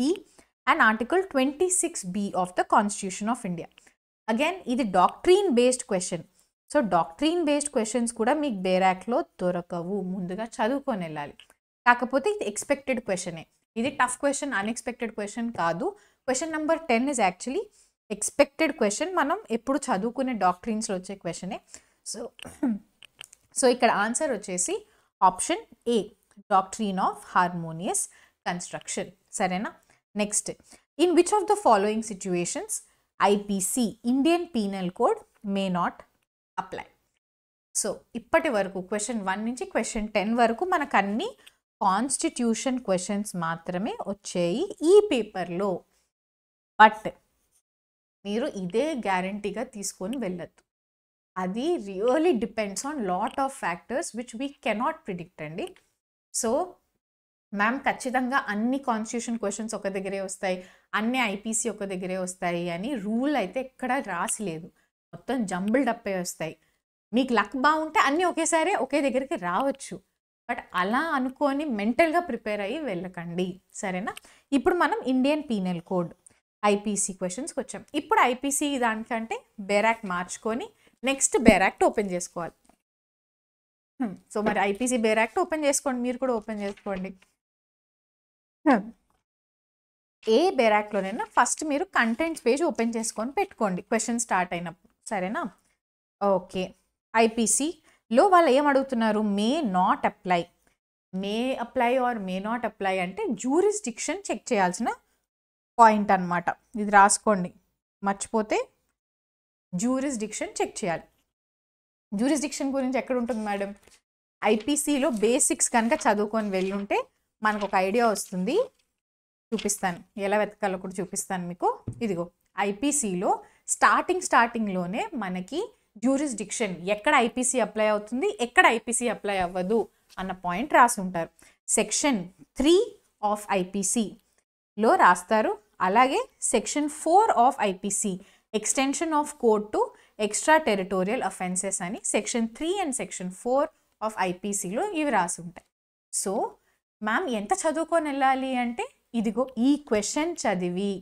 and Article 26(b) of the Constitution of India? Again, ఇది doctrine based question. So doctrine based questions కూడా మీకు బేరాక్లో దొరకవు, ముందుగా చదువుకొని వెళ్ళాలి. కాకపోతే ఇది expected క్వశ్చనే. ఇది టఫ్ క్వశ్చన్, అన్ఎక్స్పెక్టెడ్ క్వశ్చన్ కాదు. Question number 10 is actually expected question, మనం ఎప్పుడు చదువుకునే డాక్ట్రీన్స్లో వచ్చే క్వశ్చనే. సో ఇక్కడ ఆన్సర్ వచ్చేసి option A, doctrine of harmonious construction. సరేనా? Next, in which of the following situations IPC Indian penal code may not apply? So ఇప్పటి వరకు క్వశ్చన్ 1 నుంచి క్వశ్చన్ 10 వరకు మనకు అన్ని కాన్స్టిట్యూషన్ క్వశ్చన్స్ మాత్రమే వచ్చాయి ఈ పేపర్లో. బట్ మీరు ఇదే గ్యారంటీగా తీసుకొని వెళ్ళొద్దు. అది really depends on lot of factors which we cannot predict అండి. సో మ్యామ్ ఖచ్చితంగా అన్ని కాన్స్టిట్యూషన్ క్వశ్చన్స్ ఒక దగ్గరే వస్తాయి, అన్ని ఐపీసీ ఒక దగ్గరే వస్తాయి అని రూల్ అయితే ఎక్కడ రాసిలేదు. మొత్తం జంబుల్డ్ అప్పే వస్తాయి. మీకు లక్ బాగుంటే అన్నీ ఒకేసారి ఒకే దగ్గరికి రావచ్చు. బట్ అలా అనుకొని మెంటల్గా ప్రిపేర్ అయ్యి వెళ్ళకండి, సరేనా? ఇప్పుడు మనం ఇండియన్ పీనల్ కోడ్ ఐపీసీ క్వశ్చన్స్కి వచ్చాం. ఇప్పుడు ఐపీసీ దానికంటే బేరాక్ట్ మార్చుకొని నెక్స్ట్ బేరాక్ట్ ఓపెన్ చేసుకోవాలి. సో మరి ఐపీసీ బేరాక్ట్ ఓపెన్ చేసుకోండి, మీరు కూడా ఓపెన్ చేసుకోండి. ఏ బేరాక్ట్లోనైనా ఫస్ట్ మీరు కంటెంట్స్ పేజ్ ఓపెన్ చేసుకొని పెట్టుకోండి క్వశ్చన్ స్టార్ట్ అయినప్పుడు, సరేనా? ఓకే, ఐపీసీలో వాళ్ళు ఏం అడుగుతున్నారు? మే not apply. May apply are May not apply అంటే జ్యూరిస్డిక్షన్ చెక్ చేయాల్సిన పాయింట్ అనమాట. ఇది రాసుకోండి, మర్చిపోతే జ్యూరిస్డిక్షన్ చెక్ చేయాలి. జ్యూరిస్డిక్షన్ గురించి ఎక్కడ ఉంటుంది మేడం? ఐపీసీలో బేసిక్స్ కనుక చదువుకొని వెళ్ళుంటే మనకు ఒక ఐడియా వస్తుంది. చూపిస్తాను, ఎలా వెతకాలో కూడా చూపిస్తాను మీకు. ఇదిగో ఐపీసీలో స్టార్టింగ్లోనే మనకి జ్యూరిస్డిక్షన్ ఎక్కడ ఐపీసీ అప్లై అవుతుంది, ఎక్కడ ఐపీసీ అప్లై అవ్వదు అన్న పాయింట్ రాసి ఉంటారు. సెక్షన్ 3 ఆఫ్ ఐపీసీలో రాస్తారు. అలాగే section 4 of IPC extension of code to extra territorial offences అని సెక్షన్ 3 అండ్ సెక్షన్ 4 ఆఫ్ ఐపీసీలో ఇవి రాసి ఉంటాయి. సో మ్యామ్ ఎంత చదువుకొని వెళ్ళాలి అంటే ఇదిగో ఈ క్వశ్చన్ చదివి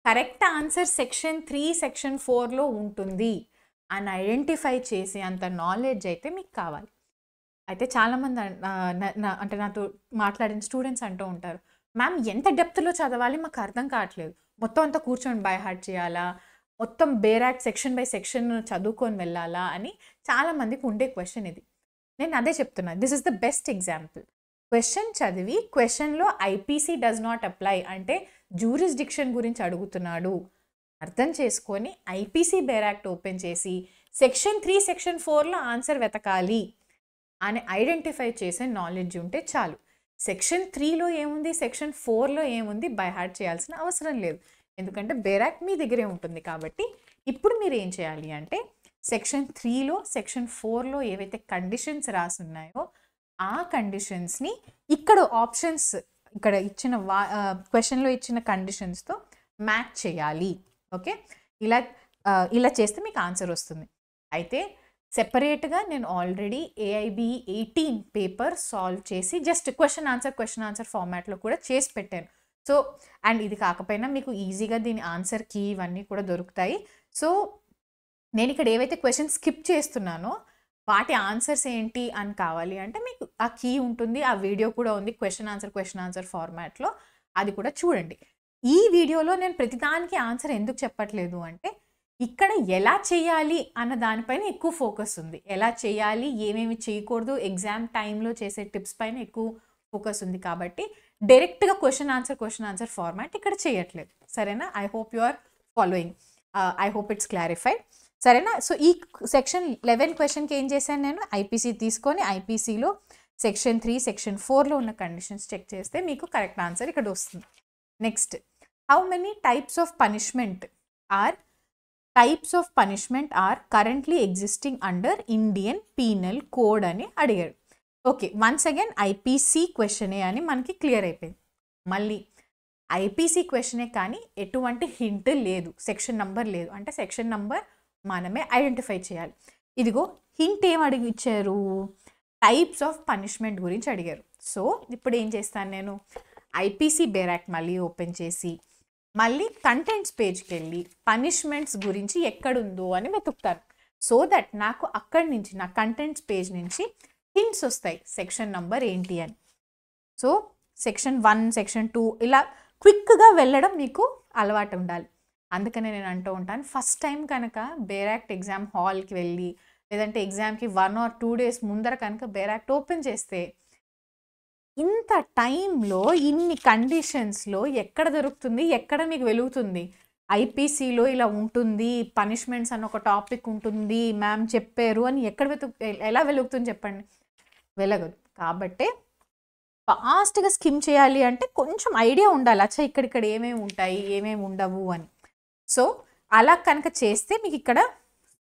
కరెక్ట్ ఆన్సర్ సెక్షన్ 3 సెక్షన్ 4లో ఉంటుంది అని ఐడెంటిఫై చేసి అంత నాలెడ్జ్ అయితే మీకు కావాలి. అయితే చాలామంది అంటే నాతో మాట్లాడిన స్టూడెంట్స్ అంటూ ఉంటారు, మ్యామ్ ఎంత డెప్త్లో చదవాలి మాకు అర్థం కావట్లేదు, మొత్తం అంతా కూర్చొని బై హార్ట్ చేయాలా, మొత్తం బేరాక్ట్ సెక్షన్ బై సెక్షన్ చదువుకొని వెళ్ళాలా అని చాలామందికి ఉండే క్వశ్చన్ ఇది. నేను అదే చెప్తున్నా, this is the best example. Question చదివి క్వశ్చన్లో ఐపీసీ డస్ నాట్ అప్లై అంటే జ్యూరిస్డిక్షన్ గురించి అడుగుతున్నాడు అర్థం చేసుకొని ఐపీసీ బేరాక్ట్ ఓపెన్ చేసి సెక్షన్ 3 సెక్షన్ 4లో ఆన్సర్ వెతకాలి అని ఐడెంటిఫై చేసే నాలెడ్జ్ ఉంటే చాలు. సెక్షన్ 3లో ఏముంది, సెక్షన్ 4లో ఏముంది బై హార్ట్ చేయాల్సిన అవసరం లేదు, ఎందుకంటే బేరాక్ట్ మీ దగ్గరే ఉంటుంది. కాబట్టి ఇప్పుడు మీరు ఏం చేయాలి అంటే సెక్షన్ 3లో సెక్షన్ 4లో ఏవైతే కండిషన్స్ రాసున్నాయో ఆ కండిషన్స్ని ఇక్కడ ఆప్షన్స్ ఇక్కడ ఇచ్చిన క్వశ్చన్లో ఇచ్చిన కండిషన్స్తో మ్యాచ్ చేయాలి. ఓకే, ఇలా చేస్తే మీకు ఆన్సర్ వస్తుంది. అయితే సెపరేట్గా నేను ఆల్రెడీ ఏఐబి 18 పేపర్ సాల్వ్ చేసి జస్ట్ క్వశ్చన్ ఆన్సర్ ఫార్మాట్లో కూడా చేసి పెట్టాను. సో అండ్ ఇది కాకపోయినా మీకు ఈజీగా దీని ఆన్సర్ కీ ఇవన్నీ కూడా దొరుకుతాయి. సో నేను ఇక్కడ ఏవైతే క్వశ్చన్ స్కిప్ చేస్తున్నానో వాటి ఆన్సర్స్ ఏంటి అని కావాలి అంటే మీకు ఆ కీ ఉంటుంది, ఆ వీడియో కూడా ఉంది క్వశ్చన్ ఆన్సర్ ఫార్మాట్లో, అది కూడా చూడండి. ఈ వీడియోలో నేను ప్రతిదానికి ఆన్సర్ ఎందుకు చెప్పట్లేదు అంటే ఇక్కడ ఎలా చేయాలి అన్న దానిపైన ఎక్కువ ఫోకస్ ఉంది. ఎలా చేయాలి, ఏమేమి చేయకూడదు, ఎగ్జామ్ టైంలో చేసే టిప్స్ పైన ఎక్కువ ఫోకస్ ఉంది. కాబట్టి డైరెక్ట్గా క్వశ్చన్ ఆన్సర్ ఫార్మాట్ ఇక్కడ చేయట్లేదు, సరేనా? I hope you are following, I hope it's clarified, సరేనా? సో ఈ సెక్షన్ 11 క్వశ్చన్కి ఏం చేశాను నేను, ఐపీసీ తీసుకొని ఐపీసీలో సెక్షన్ 3 సెక్షన్ 4లో ఉన్న కండిషన్స్ చెక్ చేస్తే మీకు కరెక్ట్ ఆన్సర్ ఇక్కడ వస్తుంది. Next, how many types of punishment are currently existing under Indian penal code అని అడిగాడు. ఓకే, వన్స్ అగైన్ ఐపీసీ క్వశ్చనే అని మనకి క్లియర్ అయిపోయింది. మళ్ళీ ఐపీసీ క్వశ్చనే కానీ ఎటువంటి హింట్ లేదు, సెక్షన్ నంబర్ లేదు, అంటే సెక్షన్ నంబర్ మనమే ఐడెంటిఫై చేయాలి. ఇదిగో హింట్ ఏం అడిగి ఇచ్చారు, టైప్స్ ఆఫ్ పనిష్మెంట్ గురించి అడిగారు. సో ఇప్పుడు ఏం చేస్తాను నేను, ఐపీసీ బేరాక్ట్ మళ్ళీ ఓపెన్ చేసి మళ్ళీ కంటెంట్స్ పేజ్కి వెళ్ళి పనిష్మెంట్స్ గురించి ఎక్కడుందో అని వెతుకుతాను. సో దట్ నాకు అక్కడి నుంచి నా కంటెంట్స్ పేజ్ నుంచి హింట్స్ వస్తాయి సెక్షన్ నంబర్ ఏంటి అని. సో సెక్షన్ 1 సెక్షన్ 2 ఇలా క్విక్గా వెళ్ళడం మీకు అలవాటు ఉండాలి. అందుకనే నేను అంటూ ఉంటాను, ఫస్ట్ టైం కనుక బేరాక్ట్ ఎగ్జామ్ హాల్కి వెళ్ళి లేదంటే ఎగ్జామ్కి 1 or 2 days ముందర కనుక బేరాక్ట్ ఓపెన్ చేస్తే ఇంత టైంలో ఇన్ని కండిషన్స్లో ఎక్కడ దొరుకుతుంది, ఎక్కడ మీకు వెలుగుతుంది? ఐపీసీలో ఇలా ఉంటుంది, పనిష్మెంట్స్ అని ఒక టాపిక్ ఉంటుంది, మ్యామ్ చెప్పారు అని ఎలా వెలుగుతుంది చెప్పండి? వెలగదు. కాబట్టే ఫాస్ట్గా స్కిమ్ చేయాలి అంటే కొంచెం ఐడియా ఉండాలి, అచ్చా ఇక్కడిక్కడ ఏమేమి ఉంటాయి ఏమేమి ఉండవు అని. సో అలా కనుక చేస్తే మీకు ఇక్కడ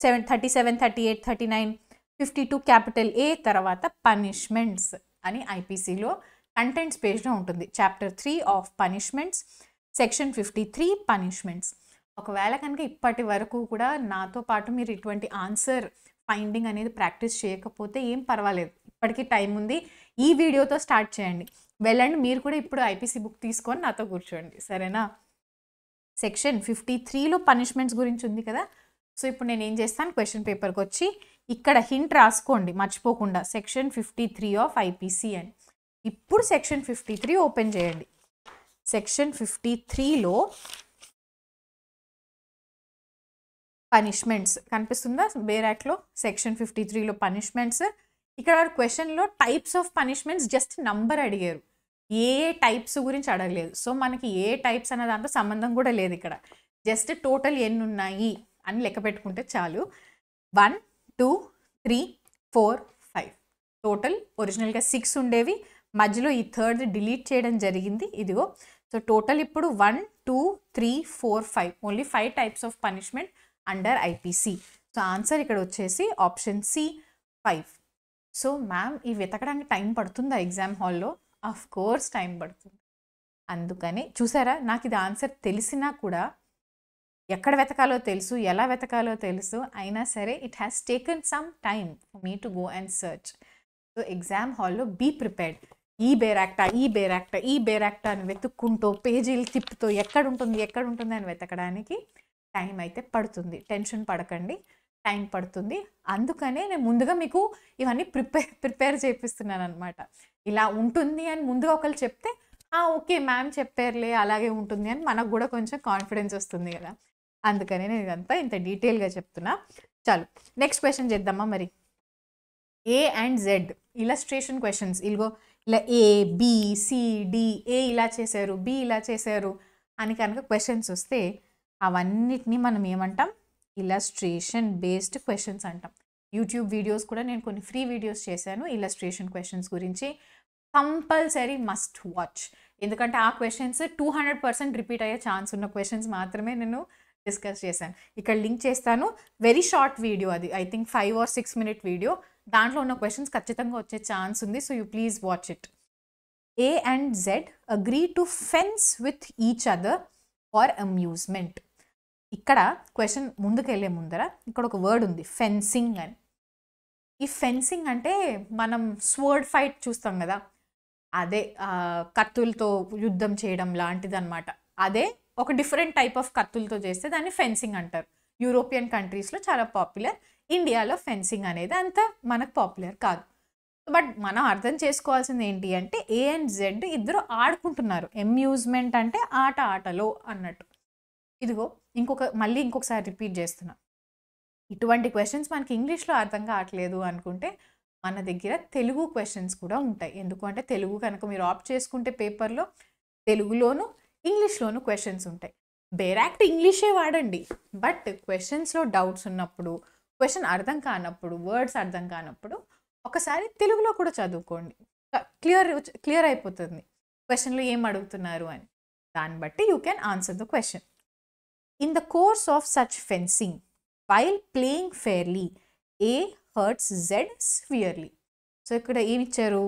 37, 38, 39, 52 క్యాపిటల్ ఏ తర్వాత పనిష్మెంట్స్ అని ఐపీసీలో కంటెంట్స్ పేజ్లో ఉంటుంది. Chapter 3 of punishments section 53 punishments. ఒకవేళ కనుక ఇప్పటి వరకు కూడా నాతో పాటు మీరు ఇటువంటి ఆన్సర్ ఫైండింగ్ అనేది ప్రాక్టీస్ చేయకపోతే ఏం పర్వాలేదు, ఇప్పటికీ టైం ఉంది. ఈ వీడియోతో స్టార్ట్ చేయండి, వెళ్ళండి. మీరు కూడా ఇప్పుడు ఐపీసీ బుక్ తీసుకొని నాతో కూర్చోండి, సరేనా? సెక్షన్ 53లో పనిష్మెంట్స్ గురించి ఉంది కదా. సో ఇప్పుడు నేను ఏం చేస్తాను, క్వశ్చన్ పేపర్కి వచ్చి ఇక్కడ హింట్ రాసుకోండి మర్చిపోకుండా, సెక్షన్ 53 ఆఫ్ ఐపీసీ అని. ఇప్పుడు సెక్షన్ 53 ఓపెన్ చేయండి. సెక్షన్ 53లో పనిష్మెంట్స్ కనిపిస్తుందా? బేర్ యాక్ట్లో సెక్షన్ 53లో పనిష్మెంట్స్. ఇక్కడ క్వశ్చన్లో types of punishments just number అడిగారు, ఏ టైప్స్ గురించి అడగలేదు. సో మనకి ఏ టైప్స్ అనే దాంతో సంబంధం కూడా లేదు. ఇక్కడ జస్ట్ టోటల్ ఎన్ని ఉన్నాయి అని లెక్క పెట్టుకుంటే చాలు. 1 2 3 4 5 టోటల్. ఒరిజినల్గా 6 ఉండేవి, మధ్యలో ఈ థర్డ్ డిలీట్ చేయడం జరిగింది, ఇదిగో. సో టోటల్ ఇప్పుడు 1 2 3 4 5 only 5 types of punishment under IPC. So answer ఇక్కడ వచ్చేసి ఆప్షన్ సి 5. సో మ్యామ్ ఇవి వెతకడానికి టైం పడుతుందా ఎగ్జామ్ హాల్లో? ఆఫ్ కోర్స్ టైం పడుతుంది. అందుకని చూసారా, నాకు ఇది ఆన్సర్ తెలిసినా కూడా, ఎక్కడ వెతకాలో తెలుసు, ఎలా వెతకాలో తెలుసు, అయినా సరే it has taken some time for me to go and search. So exam హాల్లో బీ ప్రిపేర్డ్. ఈ బేర్ యాక్టా, ఈ బేర్ యాక్టా, ఈ బేర్ యాక్టా అని వెతుక్కుంటూ పేజీలు తిప్పుతూ ఎక్కడ ఉంటుంది అని వెతకడానికి టైం అయితే పడుతుంది. టెన్షన్ పడకండి, టైం పడుతుంది. అందుకనే నేను ముందుగా మీకు ఇవన్నీ ప్రిపేర్ చేపిస్తున్నాను అనమాట. ఇలా ఉంటుంది అని ముందుగా ఒకళ్ళు చెప్తే ఓకే మ్యామ్ చెప్పారులే అలాగే ఉంటుంది అని మనకు కూడా కొంచెం కాన్ఫిడెన్స్ వస్తుంది కదా. అందుకనే నేను ఇదంతా ఇంత డీటెయిల్గా చెప్తున్నా. చాలు నెక్స్ట్ క్వశ్చన్ చేద్దామా మరి. ఏ అండ్ జెడ్ ఇలస్ట్రేషన్ క్వశ్చన్స్. ఇదిగో ఇలా ఏ బి సి డి, ఏ ఇలా చేశారు, బి ఇలా చేశారు అని కనుక క్వశ్చన్స్ వస్తే అవన్నిటినీ మనం ఏమంటాం, ఇలస్ట్రేషన్ బేస్డ్ క్వశ్చన్స్ అంటాం. యూట్యూబ్ వీడియోస్ కూడా నేను కొన్ని ఫ్రీ వీడియోస్ చేశాను ఇలస్ట్రేషన్ క్వశ్చన్స్ గురించి. కంపల్సరీ మస్ట్ వాచ్, ఎందుకంటే ఆ క్వశ్చన్స్ 200% రిపీట్ అయ్యే ఛాన్స్ ఉన్న క్వశ్చన్స్ మాత్రమే నేను డిస్కస్ చేశాను. ఇక్కడ లింక్ చేస్తాను, వెరీ షార్ట్ వీడియో అది, I think 5 or 6 minute video. దాంట్లో ఉన్న క్వశ్చన్స్ ఖచ్చితంగా వచ్చే ఛాన్స్ ఉంది. So you please watch it. A and Z agree to fence with each other for amusement. ఇక్కడ క్వశ్చన్ ముందుకెళ్ళే ముందర ఇక్కడ ఒక వర్డ్ ఉంది, ఫెన్సింగ్ అని. ఈ ఫెన్సింగ్ అంటే మనం స్వర్డ్ ఫైట్ చూస్తాం కదా, అదే కత్తులతో యుద్ధం చేయడం లాంటిది అనమాట. అదే ఒక డిఫరెంట్ టైప్ ఆఫ్ కత్తులతో చేస్తే దాన్ని ఫెన్సింగ్ అంటారు. యూరోపియన్ కంట్రీస్లో చాలా పాపులర్, ఇండియాలో ఫెన్సింగ్ అనేది అంత మనకు పాపులర్ కాదు. బట్ మనం అర్థం చేసుకోవాల్సింది ఏంటి అంటే, ఏ అండ్ జెడ్ ఇద్దరు ఆడుకుంటున్నారు. అమ్యూజ్మెంట్ అంటే ఆటలో అన్నట్టు. ఇదిగో మళ్ళీ ఇంకొకసారి రిపీట్ చేస్తున్నా. ఇటువంటి క్వశ్చన్స్ మనకి ఇంగ్లీష్లో అర్థం కావట్లేదు అనుకుంటే మన దగ్గర తెలుగు క్వశ్చన్స్ కూడా ఉంటాయి. ఎందుకు అంటే తెలుగు కనుక మీరు ఆప్ట్ చేసుకుంటే పేపర్లో తెలుగులోను ఇంగ్లీష్లోను క్వశ్చన్స్ ఉంటాయి. బేర్ యాక్ట్ ఇంగ్లీషే వాడండి, బట్ క్వశ్చన్స్లో డౌట్స్ ఉన్నప్పుడు, క్వశ్చన్ అర్థం కానప్పుడు, వర్డ్స్ అర్థం కానప్పుడు ఒకసారి తెలుగులో కూడా చదువుకోండి. క్లియర్ అయిపోతుంది క్వశ్చన్లో ఏం అడుగుతున్నారు అని. దాన్ని బట్టి you can answer the question. In the course of such fencing while playing fairly A hurts Z severely. So ఇక్కడ ఏమి ఇచ్చారు,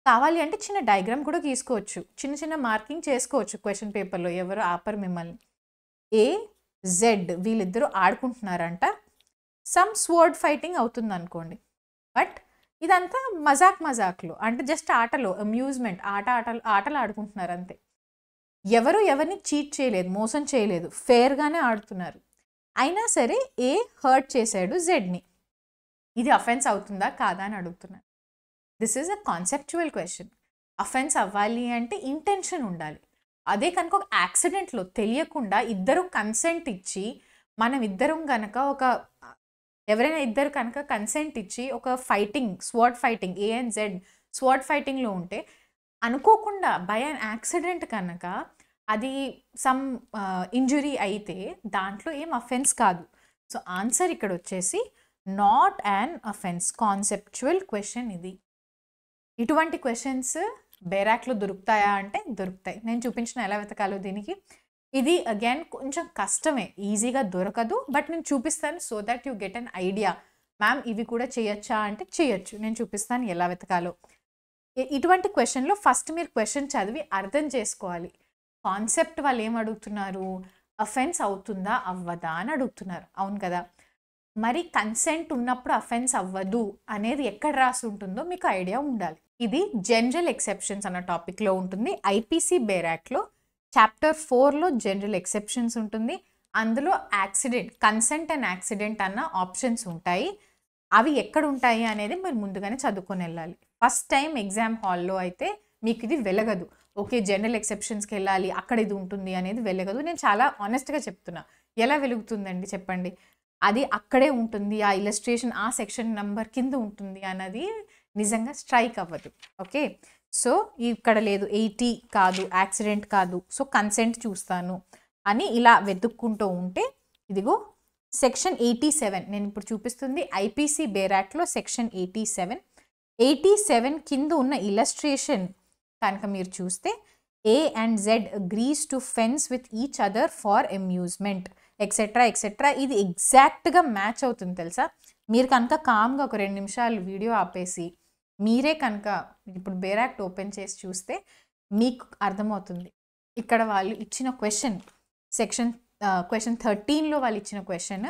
కావాలి అంటే చిన్న డయాగ్రామ్ కూడా గీసుకోవచ్చు, చిన్న మార్కింగ్ చేసుకోవచ్చు క్వశ్చన్ పేపర్లో, ఎవరు ఆపరు మిమ్మల్ని. ఏ జెడ్ వీళ్ళిద్దరూ ఆడుకుంటున్నారంట, సమ్ స్వర్డ్ ఫైటింగ్ అవుతుంది అనుకోండి. బట్ ఇదంతా మజాక్లో అంటే జస్ట్ ఆటలో, అమ్యూజ్మెంట్, ఆటలు ఆడుకుంటున్నారు అంతే. ఎవరిని చీట్ చేయలేదు, మోసం చేయలేదు, ఫేర్గానే ఆడుతున్నారు. అయినా సరే ఏ హర్ట్ చేశాడు జెడ్ని. ఇది అఫెన్స్ అవుతుందా కాదా అని అడుగుతున్నారు. This is a conceptual question. Offence అవ్వాలి అంటే ఇంటెన్షన్ ఉండాలి. అదే కనుక ఒక యాక్సిడెంట్లో తెలియకుండా ఇద్దరు కన్సెంట్ ఇచ్చి, మనం ఇద్దరం కనుక ఎవరైనా ఇద్దరు కనుక కన్సెంట్ ఇచ్చి ఒక fighting, sword fighting, A and Z sword ఫైటింగ్లో ఉంటే అనుకోకుండా బై అన్ యాక్సిడెంట్ కనుక అది సమ్ ఇంజురీ అయితే దాంట్లో ఏం అఫెన్స్ కాదు. సో ఆన్సర్ ఇక్కడ వచ్చేసి not an offence. Conceptual question ఇది. ఇటువంటి క్వశ్చన్స్ బేరాక్లో దొరుకుతాయా అంటే దొరుకుతాయి. నేను చూపించిన ఎలా వెతకాలో దీనికి. ఇది అగైన్ కొంచెం కష్టమే, ఈజీగా దొరకదు, బట్ నేను చూపిస్తాను so that you get an idea. Ma'am ఇవి కూడా చేయొచ్చా అంటే చేయొచ్చు, నేను చూపిస్తాను ఎలా వెతకాలో. ఇటువంటి క్వశ్చన్లో ఫస్ట్ మీరు క్వశ్చన్ చదివి అర్థం చేసుకోవాలి. కాన్సెప్ట్ వాళ్ళు ఏం అడుగుతున్నారు? అఫెన్స్ అవుతుందా? అవ్వదా? అని అడుగుతున్నారు. అవును కదా! మరి కన్సెంట్ ఉన్నప్పుడు అఫెన్స్ అవ్వదు అనేది ఎక్కడ రాసి ఉంటుందో మీకు ఐడియా ఉండాలి. ఇది జనరల్ ఎక్సెప్షన్స్ అన్న టాపిక్‌లో ఉంటుంది. ఐపీసీ బేరాక్‌లో చాప్టర్ 4లో జనరల్ ఎక్సెప్షన్స్ ఉంటుంది. అందులో యాక్సిడెంట్, కన్సెంట్ అండ్ యాక్సిడెంట్ అన్న ఆప్షన్స్ ఉంటాయి. అవి ఎక్కడ ఉంటాయి అనేది మీరు ముందుగానే చదువుకొని వెళ్ళాలి. ఫస్ట్ టైం ఎగ్జామ్ హాల్‌లో అయితే మీకు ఇది వెలగదు. ఓకే, జనరల్ ఎక్సెప్షన్స్‌కి వెళ్ళాలి, అక్కడ ఇది ఉంటుంది అనేది వెలగదు. నేను చాలా హానెస్ట్‌గా చెప్తున్నా. ఎలా వెలుగుతుందండి చెప్పండి? అది అక్కడే ఉంటుంది. ఆ ఇల్లస్ట్రేషన్ ఆ సెక్షన్ నంబర్ కింద ఉంటుంది అన్నది నిజంగా స్ట్రైక్ అవ్వదు. ఓకే. సో, ఇక్కడ లేదు 80 కాదు, యాక్సిడెంట్ కాదు. సో, కన్సెంట్ చూస్తాను అని ఇలా వెతుక్కుంటూ ఉంటే ఇదిగో సెక్షన్ 87 నేను ఇప్పుడు చూపిస్తుంది ఐపీసీ బేరాక్‌లో సెక్షన్ 87. 87 కింద ఉన్న ఇల్లస్ట్రేషన్ కనుక మీరు చూస్తే A and Z agrees to fence with each other for amusement etcetera etcetera. ఇది ఎగ్జాక్ట్‌గా మ్యాచ్ అవుతుంది తెలుసా? మీరు కనుక కామ్‌గా ఒక 2 నిమిషాలు వీడియో ఆపేసి మీరే కనుక ఇప్పుడు బేరాక్ట్ ఓపెన్ చేసి చూస్తే మీకు అర్థమవుతుంది. ఇక్కడ వాళ్ళు ఇచ్చిన క్వెషన్ క్వెషన్ 13లో వాళ్ళు ఇచ్చిన క్వెషన్,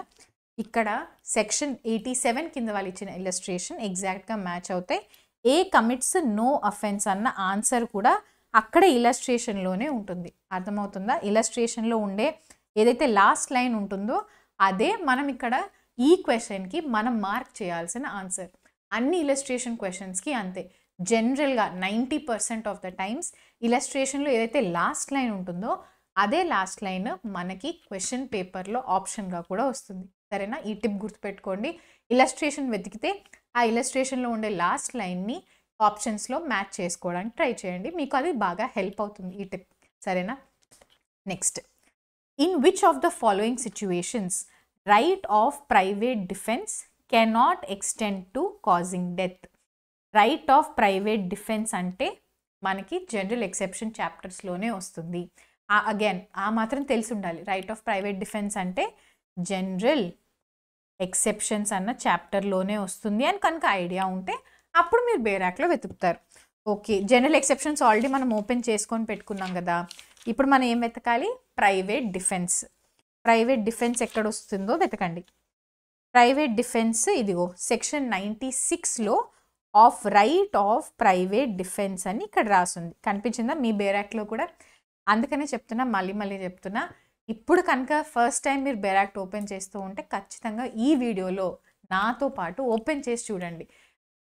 ఇక్కడ సెక్షన్ 87 కింద వాళ్ళు ఇచ్చిన ఇల్లస్ట్రేషన్ ఎగ్జాక్ట్‌గా మ్యాచ్ అవుతాయి. ఏ కమిట్స్ నో అఫెన్స్ అన్న ఆన్సర్ కూడా అక్కడే ఇల్లస్ట్రేషన్‌లోనే ఉంటుంది. అర్థమవుతుందా? ఇల్లస్ట్రేషన్‌లో ఉండే ఏదైతే లాస్ట్ లైన్ ఉంటుందో అదే మనం ఇక్కడ ఈ క్వెషన్‌కి మనం మార్క్ చేయాల్సిన ఆన్సర్. అన్ని ఇల్లస్ట్రేషన్ క్వెషన్స్‌కి అంతే. జనరల్‌గా 90% ఆఫ్ ద టైమ్స్ ఇల్లస్ట్రేషన్‌లో ఏదైతే లాస్ట్ లైన్ ఉంటుందో అదే లాస్ట్ లైన్ మనకి క్వెషన్ పేపర్‌లో ఆప్షన్‌గా కూడా వస్తుంది. సరేనా? ఈ టిప్ గుర్తుపెట్టుకోండి. ఇల్లస్ట్రేషన్ వెతికితే ఆ ఇల్లస్ట్రేషన్‌లో ఉండే లాస్ట్ లైన్‌ని ఆప్షన్స్‌లో మ్యాచ్ చేసుకోవడానికి ట్రై చేయండి. మీకు అది బాగా హెల్ప్ అవుతుంది ఈ టిప్. సరేనా? Next, in which of the following situations right of private defence cannot extend to causing death? Right of private defence అంటే మనకి జనరల్ ఎక్సెప్షన్ చాప్టర్స్లోనే వస్తుంది. అగైన్ ఆ మాత్రం తెలిసి ఉండాలి. రైట్ ఆఫ్ ప్రైవేట్ డిఫెన్స్ అంటే జనరల్ ఎక్సెప్షన్స్ అన్న చాప్టర్లోనే వస్తుంది అని కనుక ఐడియా ఉంటే అప్పుడు మీరు బేరాక్లో వెతుకుతారు. ఓకే, జనరల్ ఎక్సెప్షన్స్ ఆల్రెడీ మనం ఓపెన్ చేసుకొని పెట్టుకున్నాం కదా. ఇప్పుడు మనం ఏం వెతకాలి? Private defence. ప్రైవేట్ డిఫెన్స్ ఎక్కడ వస్తుందో వెతకండి. ప్రైవేట్ డిఫెన్స్ ఇదిగో సెక్షన్ 96లో of right of private defence అని ఇక్కడ రాస్తుంది. కనిపించిందా మీ బేరాక్లో కూడా? అందుకనే చెప్తున్నా, మళ్ళీ చెప్తున్నా. ఇప్పుడు కనుక ఫస్ట్ టైం మీరు బేరాక్ట్ ఓపెన్ చేస్తూ ఉంటే ఖచ్చితంగా ఈ వీడియోలో నాతో పాటు ఓపెన్ చేసి చూడండి.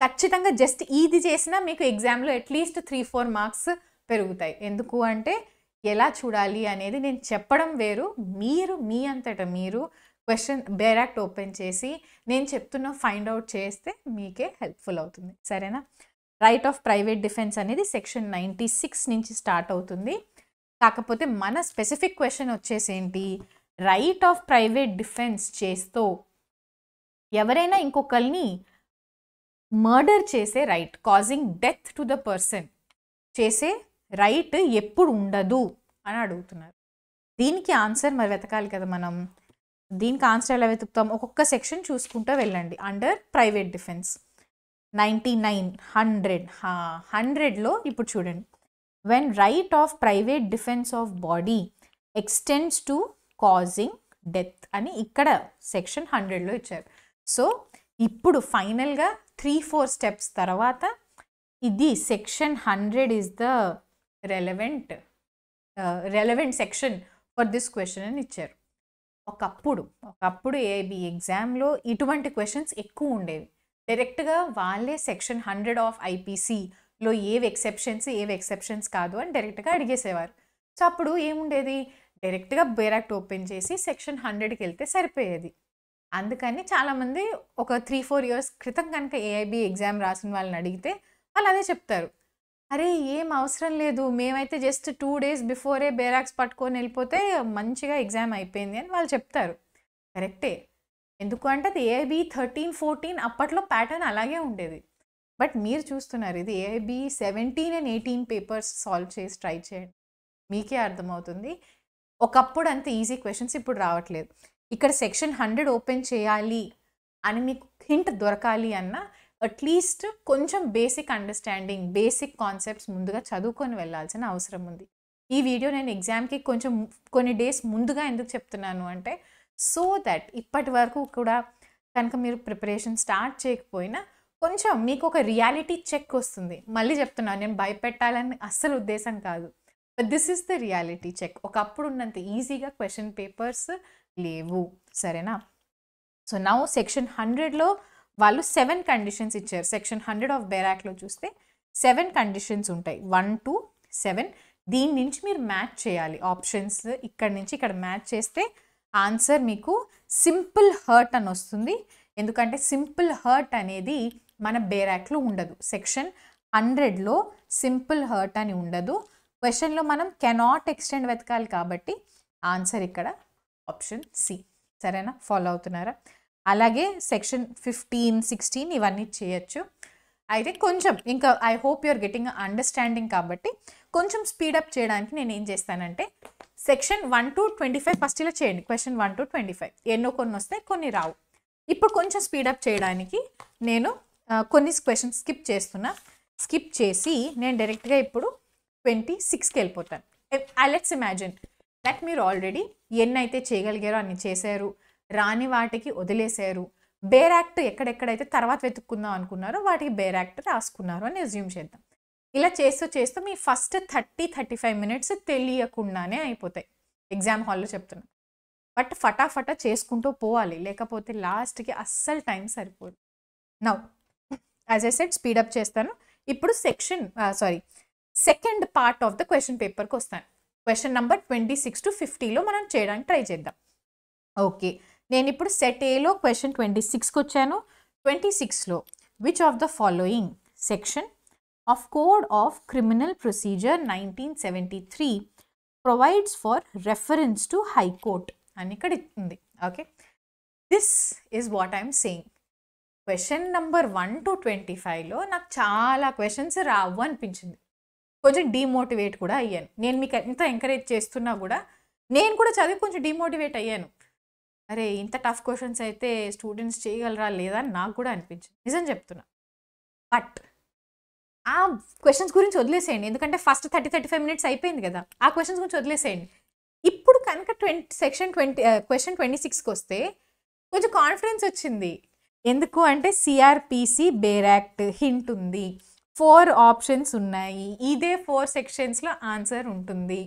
ఖచ్చితంగా జస్ట్ ఇది చేసినా మీకు ఎగ్జామ్లో అట్లీస్ట్ 3-4 మార్క్స్ పెరుగుతాయి. ఎందుకు అంటే ఎలా చూడాలి అనేది నేను చెప్పడం వేరు, మీరు మీ అంతట మీరు క్వెషన్ బేరాక్ట్ ఓపెన్ చేసి నేను చెప్తున్న ఫైండ్ అవుట్ చేస్తే మీకే హెల్ప్ఫుల్ అవుతుంది. సరేనా? రైట్ ఆఫ్ ప్రైవేట్ డిఫెన్స్ అనేది సెక్షన్ 96 నుంచి స్టార్ట్ అవుతుంది. కాకపోతే మన స్పెసిఫిక్ క్వెషన్ వచ్చేసి ఏంటి? రైట్ ఆఫ్ ప్రైవేట్ డిఫెన్స్ చేస్తూ ఎవరైనా ఇంకొకరిని మర్డర్ చేసే right, causing death to the person చేసే రైట్ ఎప్పుడు ఉండదు అని అడుగుతున్నారు. దీనికి ఆన్సర్ మరి వెతకాలి కదా మనం. దీనికి ఆన్సర్ ఎలా వెతుకుతాం? ఒక్కొక్క సెక్షన్ చూసుకుంటూ వెళ్ళండి. అండర్ ప్రైవేట్ డిఫెన్స్ 99, 100, 100లో ఇప్పుడు చూడండి. When right of private defence of body extends to causing death అని ఇక్కడ సెక్షన్ 100లో ఇచ్చారు. సో ఇప్పుడు ఫైనల్గా 3-4 స్టెప్స్ తర్వాత ఇది section 100 is the relevant section for this question అని ఇచ్చారు. ఒకప్పుడు ఏబీ ఎగ్జామ్లో ఇటువంటి క్వశ్చన్స్ ఎక్కువ ఉండేవి. డైరెక్ట్గా వాళ్ళే సెక్షన్ 100 ఆఫ్ ఐపీసీలో ఏవి ఎక్సెప్షన్స్ కాదు అని డైరెక్ట్గా అడిగేసేవారు. సో అప్పుడు ఏముండేది? డైరెక్ట్గా బేరాక్ట్ ఓపెన్ చేసి సెక్షన్ 100కి వెళ్తే సరిపోయేది. అందుకని చాలామంది ఒక 3-4 ఇయర్స్ క్రితం కనుక ఏఐబీ ఎగ్జామ్ రాసిన వాళ్ళని అడిగితే వాళ్ళు అదే చెప్తారు. అరే ఏం అవసరం లేదు, మేమైతే జస్ట్ 2 days బిఫోరే బేరాక్స్ పట్టుకొని వెళ్ళిపోతే మంచిగా ఎగ్జామ్ అయిపోయింది అని వాళ్ళు చెప్తారు. కరెక్టే. ఎందుకు అంటే అది ఏఐబీ 13-14 అప్పట్లో ప్యాటర్న్ అలాగే ఉండేది. బట్ మీరు చూస్తున్నారు ఇది ఏఐబీ 17 and 18 పేపర్స్ సాల్వ్ చేసి ట్రై చేయండి, మీకే అర్థమవుతుంది. ఒకప్పుడు అంత ఈజీ క్వశ్చన్స్ ఇప్పుడు రావట్లేదు. ఇక్కడ సెక్షన్ 100 ఓపెన్ చేయాలి అని మీకు హింట్ దొరకాలి అన్న అట్లీస్ట్ కొంచెం బేసిక్ అండర్స్టాండింగ్, బేసిక్ కాన్సెప్ట్స్ ముందుగా చదువుకొని వెళ్ళాల్సిన అవసరం ఉంది. ఈ వీడియో నేను ఎగ్జామ్కి కొంచెం కొన్ని డేస్ ముందుగా ఎందుకు చెప్తున్నాను అంటే సో దట్ ఇప్పటి వరకు కూడా కనుక మీరు ప్రిపరేషన్ స్టార్ట్ చేయకపోయినా కొంచెం మీకు ఒక రియాలిటీ చెక్ వస్తుంది. మళ్ళీ చెప్తున్నాను, నేను భయపెట్టాలని అస్సలు ఉద్దేశం కాదు. But this is the reality check. ఒకప్పుడు ఉన్నంత ఈజీగా క్వశ్చన్ పేపర్స్ లేవు, సరేనా? సో నౌ సెక్షన్ 100లో వాళ్ళు 7 కండిషన్స్ ఇచ్చారు. సెక్షన్ 100 ఆఫ్ బెరాక్లో చూస్తే 7 కండిషన్స్ ఉంటాయి, 1 to 7. దీని నుంచి మీరు మ్యాచ్ చేయాలి ఆప్షన్స్. ఇక్కడ నుంచి ఇక్కడ మ్యాచ్ చేస్తే ఆన్సర్ మీకు సింపుల్ హర్ట్ అని వస్తుంది. ఎందుకంటే సింపుల్ హర్ట్ అనేది మన బెరాక్లో ఉండదు. సెక్షన్ 100లో సింపుల్ హర్ట్ అని ఉండదు. క్వశ్చన్లో మనం కెనాట్ ఎక్స్టెండ్ వెతకాలి కాబట్టి ఆన్సర్ ఇక్కడ ఆప్షన్ సి, సరేనా? ఫాలో అవుతున్నారా? అలాగే సెక్షన్ 15, 16 ఇవన్నీ చేయొచ్చు. అయితే కొంచెం ఇంకా I hope you're getting understanding కాబట్టి కొంచెం స్పీడప్ చేయడానికి నేను ఏం చేస్తానంటే సెక్షన్ 1 to 25 ఫస్ట్ ఇలా చేయండి. క్వశ్చన్ 1 to 25 ఎన్నో కొన్ని వస్తాయి, కొన్ని రావు. ఇప్పుడు కొంచెం స్పీడప్ చేయడానికి నేను కొన్ని క్వశ్చన్స్ స్కిప్ చేస్తున్నా. స్కిప్ చేసి నేను డైరెక్ట్గా ఇప్పుడు 26కి వెళ్ళిపోతాను. లెట్స్ ఇమాజిన్ దట్ మీరు ఆల్రెడీ ఎన్నైతే చేయగలిగారో అన్ని చేశారు, రాని వాటికి వదిలేశారు. బెరాక్ట్ ఎక్కడెక్కడైతే తర్వాత వెతుక్కుందాం అనుకున్నారో వాటికి బెరాక్ట్ రాసుకున్నారు అని అజ్యూమ్ చేద్దాం. ఇలా చేస్తూ చేస్తూ మీ ఫస్ట్ 30-35 మినిట్స్ తెలియకుండానే అయిపోతాయి. ఎగ్జామ్ హాల్లో చెప్తున్నాను. బట్ ఫటాఫటా చేసుకుంటూ పోవాలి, లేకపోతే లాస్ట్కి అస్సలు టైం సరిపోదు. Now as I said speed up చేస్తాను. ఇప్పుడు second part of the question పేపర్కి వస్తాను. క్వశ్చన్ నెంబర్ 26 to 50లో మనం చేయడానికి ట్రై చేద్దాం. ఓకే, నేను ఇప్పుడు సెట్ ఏలో క్వశ్చన్ 26కి వచ్చాను. 26లో which of the following section of code of criminal procedure 1973 provides for reference to high court అని ఇక్కడ ఉంది. Okay, this is what I'm saying. Question number 1 to 25లో నాకు చాలా క్వశ్చన్స్ రావు అనిపించింది. కొంచెం డిమోటివేట్ కూడా అయ్యాను. నేను మీకు ఎంత ఎంకరేజ్ చేస్తున్నా కూడా నేను కూడా చదివి కొంచెం డిమోటివేట్ అయ్యాను. అరే ఇంత టఫ్ క్వశ్చన్స్ అయితే స్టూడెంట్స్ చేయగలరా లేదా అని నాకు కూడా అనిపించింది, నిజం చెప్తున్నా. బట్ ఆ క్వశ్చన్స్ గురించి వదిలేసేయండి, ఎందుకంటే ఫస్ట్ 30-35 మినిట్స్ అయిపోయింది కదా. ఆ క్వశ్చన్స్ గురించి వదిలేసేయండి. ఇప్పుడు కనుక క్వశ్చన్ 26కి వస్తే కొంచెం కాన్ఫిడెన్స్ వచ్చింది. ఎందుకు అంటే సిఆర్పిసి బెరాక్ట్ హింట్ ఉంది, 4 ఆప్షన్స్ ఉన్నాయి, ఇదే 4 సెక్షన్స్లో ఆన్సర్ ఉంటుంది.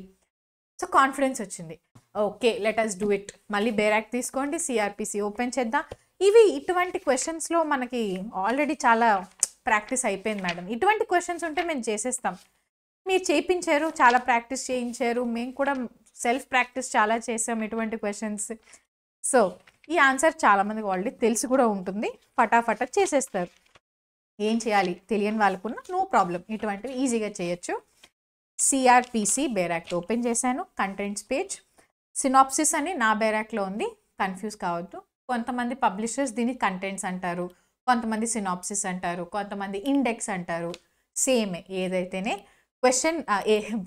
సో కాన్ఫిడెన్స్ వచ్చింది. Okay, let us do it. మళ్ళీ బెరాక్ట్ తీసుకోండి, సిఆర్పిసి ఓపెన్ చేద్దాం. ఇటువంటి క్వశ్చన్స్లో మనకి ఆల్రెడీ చాలా ప్రాక్టీస్ అయిపోయింది మేడం. ఇటువంటి క్వశ్చన్స్ ఉంటే మేము చేసేస్తాం. మీరు చేయించారు, చాలా ప్రాక్టీస్ చేయించారు, మేము కూడా సెల్ఫ్ ప్రాక్టీస్ చాలా చేసాం ఇటువంటి క్వశ్చన్స్. సో ఈ ఆన్సర్ చాలామందికి ఆల్రెడీ తెలిసి కూడా ఉంటుంది, ఫటాఫటా చేసేస్తారు. ఏం చేయాలి తెలియని వాళ్ళకున్న నో ప్రాబ్లం, ఇటువంటివి ఈజీగా చేయొచ్చు. సిఆర్పిసి బెరాక్ట్ ఓపెన్ చేశాను. కంటెంట్స్ పేజ్ సినాప్సిస్ అని నా బెరాక్లో ఉంది, కన్ఫ్యూజ్ కావద్దు. కొంతమంది పబ్లిషర్స్ దీన్ని కంటెంట్స్ అంటారు, కొంతమంది సినాప్సిస్ అంటారు, కొంతమంది ఇండెక్స్ అంటారు. సేమే ఏదైతేనే క్వశ్చన్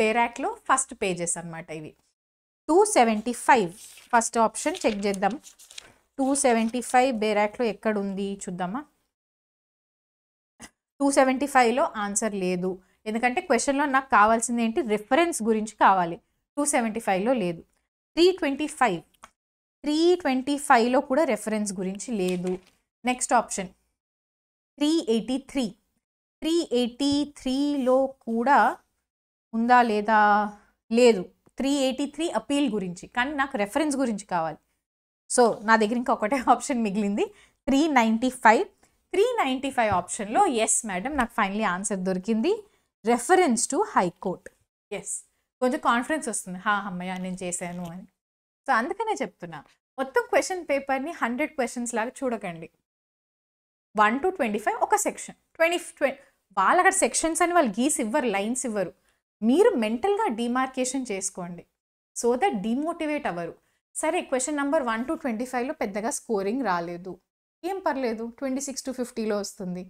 బెరాక్లో ఫస్ట్ పేజెస్ అనమాట ఇవి. 275 ఫస్ట్ ఆప్షన్ చెక్ చేద్దాం. 275 బెరాక్లో ఎక్కడుంది చూద్దామా. 275లో ఆన్సర్ లేదు, ఎందుకంటే క్వశ్చన్లో నాకు కావాల్సింది ఏంటి, రిఫరెన్స్ గురించి కావాలి. 275లో లేదు. 325లో కూడా రెఫరెన్స్ గురించి లేదు. నెక్స్ట్ ఆప్షన్ 383లో కూడా ఉందా లేదా, లేదు. 383 అపీల్ గురించి, కానీ నాకు రెఫరెన్స్ గురించి కావాలి. సో నా దగ్గర ఇంకా ఒకటే ఆప్షన్ మిగిలింది, 395 ఆప్షన్లో ఎస్ మేడం, నాకు ఫైనలీ ఆన్సర్ దొరికింది, రెఫరెన్స్ టు హైకోర్ట్. ఎస్, కొంచెం కాన్ఫిడెన్స్ వస్తుంది, అమ్మయ్య నేను చేశాను అని. సో అందుకనే చెప్తున్నా, మొత్తం క్వశ్చన్ పేపర్ని 100 క్వశ్చన్స్ లాగా చూడకండి. 1 to 25 ఒక సెక్షన్, 20 వాళ్ళు అక్కడ సెక్షన్స్ అని వాళ్ళు గీసి ఇవ్వరు, లైన్స్ ఇవ్వరు. మీరు మెంటల్గా డిమార్కేషన్ చేసుకోండి, సో దట్ డిమోటివేట్ అవ్వరు. సరే క్వశ్చన్ నెంబర్ 1 to 25లో పెద్దగా స్కోరింగ్ రాలేదు, ఏం పర్లేదు, 26 to 50లో వస్తుంది.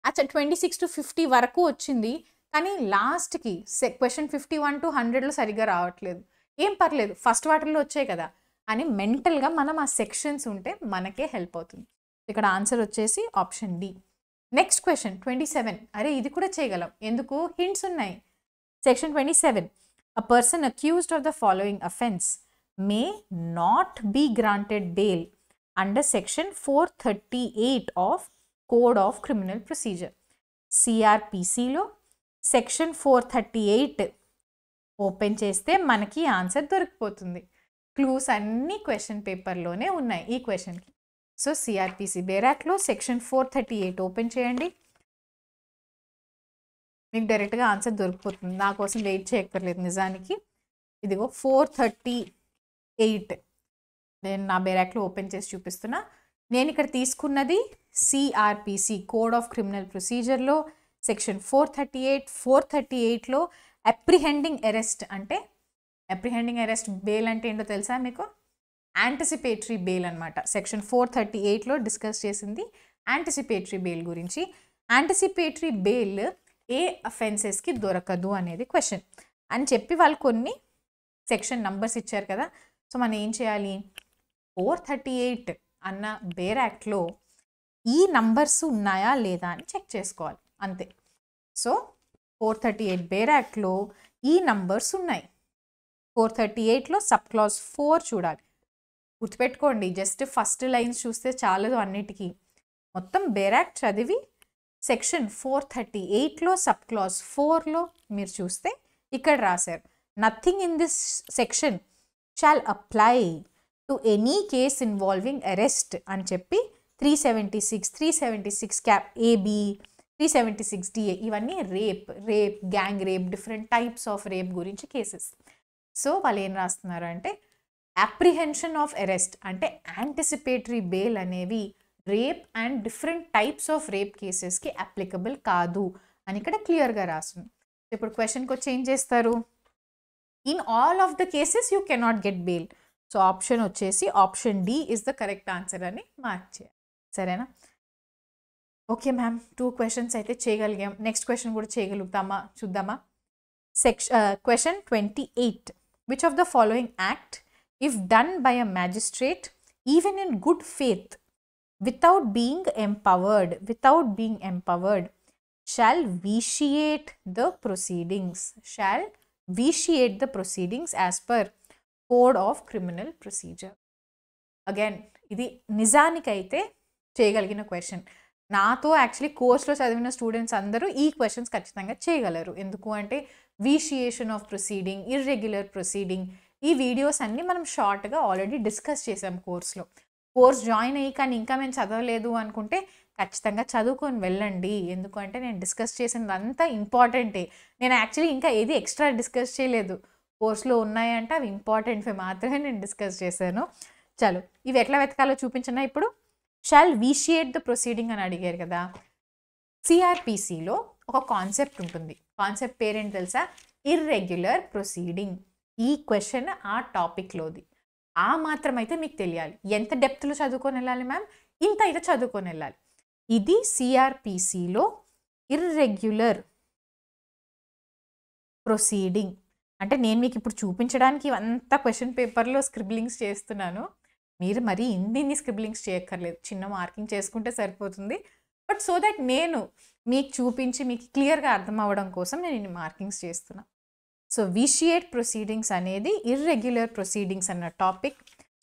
అచ్చా 26 to 50 వరకు వచ్చింది, కానీ లాస్ట్కి క్వశ్చన్ 51 to 100లో సరిగ్గా రావట్లేదు, ఏం పర్లేదు, ఫస్ట్ వాటర్లో వచ్చాయి కదా అని మెంటల్గా మనం ఆ సెక్షన్స్ ఉంటే మనకే హెల్ప్ అవుతుంది. ఇక్కడ ఆన్సర్ వచ్చేసి ఆప్షన్ డి. నెక్స్ట్ క్వశ్చన్ 27, అరే ఇది కూడా చేయగలం, ఎందుకు, హింట్స్ ఉన్నాయి. Section 27 A person accused of the following offense may not be granted bail under section 438 of Code of Criminal Procedure. CRPCలో సెక్షన్ 438 ఓపెన్ చేస్తే మనకి ఆన్సర్ దొరికిపోతుంది. క్లూస్ అన్నీ క్వశ్చన్ పేపర్లోనే ఉన్నాయి ఈ క్వశ్చన్కి. సో సిఆర్పిసి బేరాక్లో సెక్షన్ 438 ఓపెన్ చేయండి, మీకు డైరెక్ట్గా ఆన్సర్ దొరికిపోతుంది. నా కోసం వెయిట్ చేయక్కర్లేదు నిజానికి. ఇదిగో 438 నేను నా బేరాక్లో ఓపెన్ చేసి చూపిస్తున్నా. నేను ఇక్కడ తీసుకున్నది సిఆర్పిసి కోడ్ ఆఫ్ క్రిమినల్ ప్రొసీజర్లో సెక్షన్ 438లో అప్రిహెండింగ్ అరెస్ట్ అంటే, అప్రిహెండింగ్ అరెస్ట్ బెయిల్ అంటే ఏంటో తెలుసా మీకు? యాంటిసిపేటరీ బెయిల్ అనమాట. సెక్షన్ 438లో డిస్కస్ చేసింది యాంటిసిపేటరీ బెయిల్ గురించి. యాంటిసిపేటరీ బెయిల్ ఏ అఫెన్సెస్కి దొరకదు అనేది క్వశ్చన్ అని చెప్పి వాళ్ళు కొన్ని సెక్షన్ నంబర్స్ ఇచ్చారు కదా. సో మనం ఏం చేయాలి, 438 అన్న బేర్ యాక్ట్లో ఈ నంబర్స్ ఉన్నాయా లేదా అని చెక్ చేసుకోవాలి అంతే. సో 438 బేర్ యాక్ట్లో ఈ నంబర్స్ ఉన్నాయి. 438లో సబ్ క్లాజ్ 4 చూడాలి. గుర్తుపెట్టుకోండి, జస్ట్ ఫస్ట్ లైన్స్ చూస్తే చాలదు అన్నిటికీ. మొత్తం బేర్ యాక్ట్ చదివి సెక్షన్ 438లో సబ్ క్లాజ్ 4లో మీరు చూస్తే ఇక్కడ రాశారు, nothing in this section shall apply to any case involving arrest అని చెప్పి 376 క్యాప్ ఏబి, 376 డిఏ ఇవన్నీ rape, gang rape, different types of rape గురించి కేసెస్. సో వాళ్ళు ఏం రాస్తున్నారు అంటే అప్రిహెన్షన్ ఆఫ్ అరెస్ట్ అంటే యాంటిసిపేటరీ బెయిల్ అనేవి rape and different types of rape కేసెస్కి అప్లికబుల్ కాదు అని ఇక్కడ క్లియర్గా రాస్తుంది. ఇప్పుడు క్వశ్చన్కి వచ్చి ఏం చేస్తారు, in all of the cases you cannot get bail. So option వచ్చేసి option D is the correct answer అని మార్క్ చేయాలి. సరేనా? ఓకే మ్యామ్, 2 క్వశ్చన్స్ అయితే చేయగలిగాం. నెక్స్ట్ క్వశ్చన్ కూడా చేయగలుగుతామా చూద్దామా. Question 28. Which of the following act if done by a magistrate even in good faith without being empowered shall vitiate the proceedings as per Code of Criminal Procedure. Again ఇది నిజానికైతే చేయగలిగిన question. నాతో actually కోర్స్లో చదివిన students అందరూ ఈ questions ఖచ్చితంగా చేయగలరు. ఎందుకు అంటే విషియేషన్ ఆఫ్ ప్రొసీడింగ్, ఇర్రెగ్యులర్ ప్రొసీడింగ్, ఈ వీడియోస్ అన్నీ మనం షార్ట్గా ఆల్రెడీ డిస్కస్ చేసాం కోర్స్లో. కోర్స్ జాయిన్ అయ్యి కానీ ఇంకా మేము చదవలేదు అనుకుంటే ఖచ్చితంగా చదువుకొని వెళ్ళండి. ఎందుకంటే నేను డిస్కస్ చేసినది అంతా ఇంపార్టెంటే. నేను యాక్చువల్లీ ఇంకా ఏది ఎక్స్ట్రా డిస్కస్ చేయలేదు. కోర్స్లో ఉన్నాయంటే అవి ఇంపార్టెంట్వి మాత్రమే నేను డిస్కస్ చేశాను. చలో ఇవి ఎట్లా వెతకాలో చూపించినా. ఇప్పుడు షాల్ విషియేట్ ద ప్రొసీడింగ్ అని అడిగారు కదా. సిఆర్పిసిలో ఒక కాన్సెప్ట్ ఉంటుంది. కాన్సెప్ట్ పేరేంటి తెలుసా? Irregular proceeding. ఈ క్వశ్చన్ ఆ టాపిక్లోది. ఆ మాత్రం అయితే మీకు తెలియాలి. ఎంత డెప్త్లో చదువుకొని వెళ్ళాలి మ్యామ్? ఇంత అయితే చదువుకొని వెళ్ళాలి. ఇది సిఆర్పిసిలో ఇర్రెగ్యులర్ ప్రొసీడింగ్ అంటే నేను మీకు ఇప్పుడు చూపించడానికి ఇవంతా క్వశ్చన్ పేపర్లో స్క్రిబ్లింగ్స్ చేస్తున్నాను. మీరు మరీ ఇన్ని స్క్రిబ్లింగ్స్ చేయక్కర్లేదు, చిన్న మార్కింగ్ చేసుకుంటే సరిపోతుంది. బట్ సో దట్ నేను మీకు చూపించి మీకు క్లియర్గా అర్థం అవ్వడం కోసం నేను ఇన్ని మార్కింగ్స్ చేస్తున్నాను. సో విషియేట్ ప్రొసీడింగ్స్ అనేది ఇర్రెగ్యులర్ ప్రొసీడింగ్స్ అన్న topic.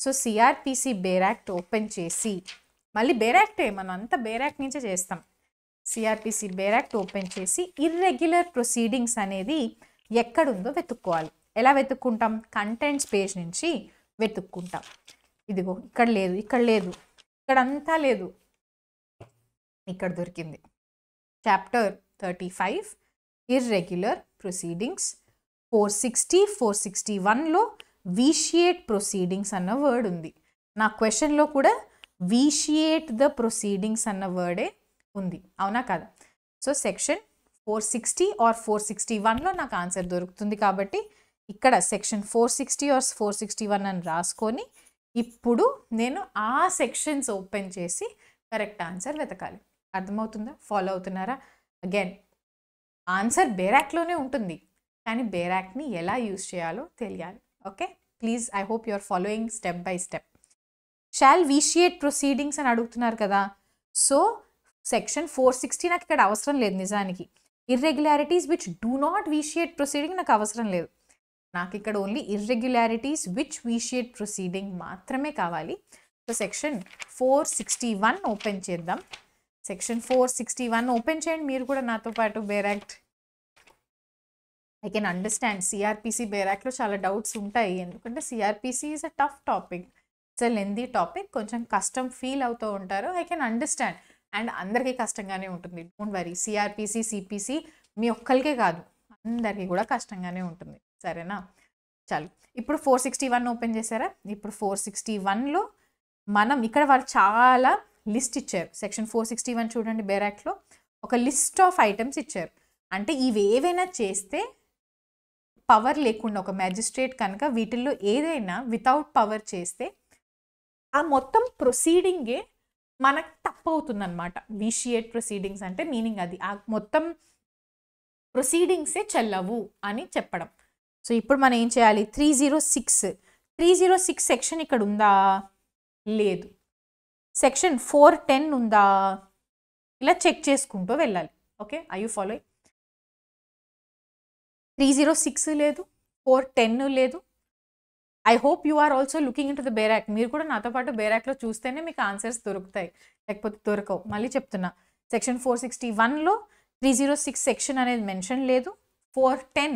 So CrPC bear act open చేసి, మళ్ళీ బేర్ యాక్టే, మనం అంతా బేర్ యాక్ట్ నుంచే చేస్తాం. సిఆర్పిసి బేర్ యాక్ట్ ఓపెన్ చేసి ఇర్రెగ్యులర్ ప్రొసీడింగ్స్ అనేది ఎక్కడుందో వెతుక్కోవాలి. ఎలా వెతుక్కుంటాం? కంటెంట్స్ పేజ్ నుంచి వెతుక్కుంటాం. ఇదిగో ఇక్కడ లేదు, ఇక్కడ లేదు, ఇక్కడంతా లేదు, ఇక్కడ దొరికింది. చాప్టర్ 35 ఇర్రెగ్యులర్ ప్రొసీడింగ్స్ 460, 461లో విషియేట్ ప్రొసీడింగ్స్ అన్న వర్డ్ ఉంది. నా క్వశ్చన్లో కూడా విషియేట్ ద ప్రొసీడింగ్స్ అన్న వర్డే ఉంది, అవునా కదా? సో సెక్షన్ 460 ఆర్ 461లో నాకు ఆన్సర్ దొరుకుతుంది. కాబట్టి ఇక్కడ సెక్షన్ 460 ఆర్ 461 అని రాసుకొని ఇప్పుడు నేను ఆ సెక్షన్స్ ఓపెన్ చేసి కరెక్ట్ ఆన్సర్ వెతకాలి. అర్థమవుతుందా? ఫాలో అవుతున్నారా? అగైన్ ఆన్సర్ బేర్ యాక్ట్లోనే ఉంటుంది, కానీ బేర్ యాక్ట్ని ఎలా యూజ్ చేయాలో తెలియాలి. Okay, please, I hope you are following step by step. Shall vitiate proceedings అని అడుగుతున్నారు కదా. సో సెక్షన్ 460 నాకు ఇక్కడ అవసరం లేదు నిజానికి. Irregularities which do not vitiate proceeding నాకు అవసరం లేదు. నాకు ఇక్కడ only irregularities which vitiate proceeding మాత్రమే కావాలి. సో సెక్షన్ 461 ఓపెన్ చేద్దాం. సెక్షన్ 461 ఓపెన్ చేయండి మీరు కూడా నాతో పాటు. Bare act I can understand CrPC bare యాక్ట్లో చాలా డౌట్స్ ఉంటాయి, ఎందుకంటే CrPC is a tough topic, it's a lengthy topic, కొంచెం కష్టం ఫీల్ అవుతూ ఉంటారు. ఐ కెన్ అండర్స్టాండ్, అండ్ అందరికీ కష్టంగానే ఉంటుంది. డోంట్ వరీ, సిఆర్పిసి సిపిసి మీ ఒక్కరికే కాదు అందరికీ కూడా కష్టంగానే ఉంటుంది, సరేనా? చాలు. ఇప్పుడు 461 ఓపెన్ చేశారా? ఇప్పుడు 461లో మనం ఇక్కడ వాళ్ళు చాలా లిస్ట్ ఇచ్చారు. సెక్షన్ 461 చూడండి, బేర్ యాక్ట్లో ఒక లిస్ట్ ఆఫ్ ఐటమ్స్ ఇచ్చారు. అంటే ఇవి ఏవైనా చేస్తే పవర్ లేకుండా ఒక మ్యాజిస్ట్రేట్ కనుక వీటిల్లో ఏదైనా వితౌట్ పవర్ చేస్తే ఆ మొత్తం ప్రొసీడింగే మనకు తప్పు అవుతుంది అనమాట. విషియేట్ ప్రొసీడింగ్స్ అంటే మీనింగ్ అది, ఆ మొత్తం ప్రొసీడింగ్సే చెల్లవు అని చెప్పడం. సో ఇప్పుడు మనం ఏం చేయాలి? 306 సెక్షన్ ఇక్కడ ఉందా? లేదు. సెక్షన్ 410 ఉందా? ఇలా చెక్ చేసుకుంటూ వెళ్ళాలి. Okay, I you following? 306 లేదు, 410 లేదు. I hope you are also looking into the bare act. మీరు కూడా నాతో పాటు బేర్ యాక్ట్లో చూస్తేనే మీకు ఆన్సర్స్ దొరుకుతాయి, లేకపోతే దొరకవు. మళ్ళీ చెప్తున్నా, సెక్షన్ 461లో 306 సెక్షన్ అనేది మెన్షన్ లేదు, 410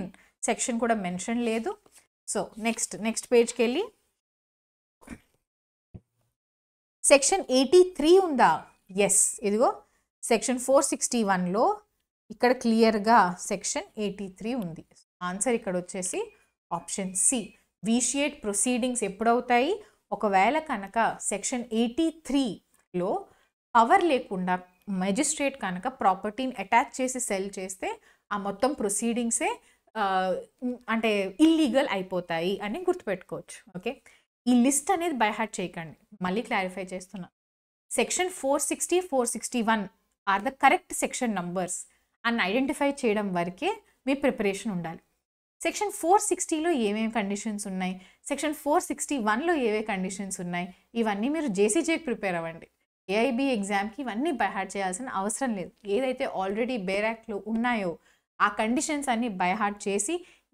సెక్షన్ కూడా మెన్షన్ లేదు. సో నెక్స్ట్ పేజ్కి వెళ్ళి సెక్షన్ 83 ఉందా? ఎస్, ఇదిగో సెక్షన్ 461లో ఇక్కడ క్లియర్గా సెక్షన్ 83 ఉంది. ఆన్సర్ ఇక్కడ వచ్చేసి ఆప్షన్ సి. విషియేట్ ప్రొసీడింగ్స్ ఎప్పుడవుతాయి? ఒకవేళ కనుక సెక్షన్ 83లో పవర్ లేకుండా మెజిస్ట్రేట్ కనుక ప్రాపర్టీని అటాచ్ చేసి సెల్ చేస్తే ఆ మొత్తం ప్రొసీడింగ్సే అంటే ఇల్లీగల్ అయిపోతాయి అని గుర్తుపెట్టుకోవచ్చు. ఓకే, ఈ లిస్ట్ అనేది బై హార్ట్ చేయకండి, మళ్ళీ క్లారిఫై చేస్తున్నా. Section 460, 461 are the correct section numbers అని ఐడెంటిఫై చేయడం వరకే మీ ప్రిపరేషన్ ఉండాలి. సెక్షన్ 460లో ఏమేమి కండిషన్స్ ఉన్నాయి, సెక్షన్ 461లో ఏవే కండిషన్స్ ఉన్నాయి, ఇవన్నీ మీరు జేసీజేకి ప్రిపేర్ అవ్వండి. ఏఐబి ఎగ్జామ్కి ఇవన్నీ బై హార్ట్ చేయాల్సిన అవసరం లేదు. ఏదైతే ఆల్రెడీ బేర్ యాక్ట్లో ఉన్నాయో ఆ కండిషన్స్ అన్నీ బై హార్ట్ చేసి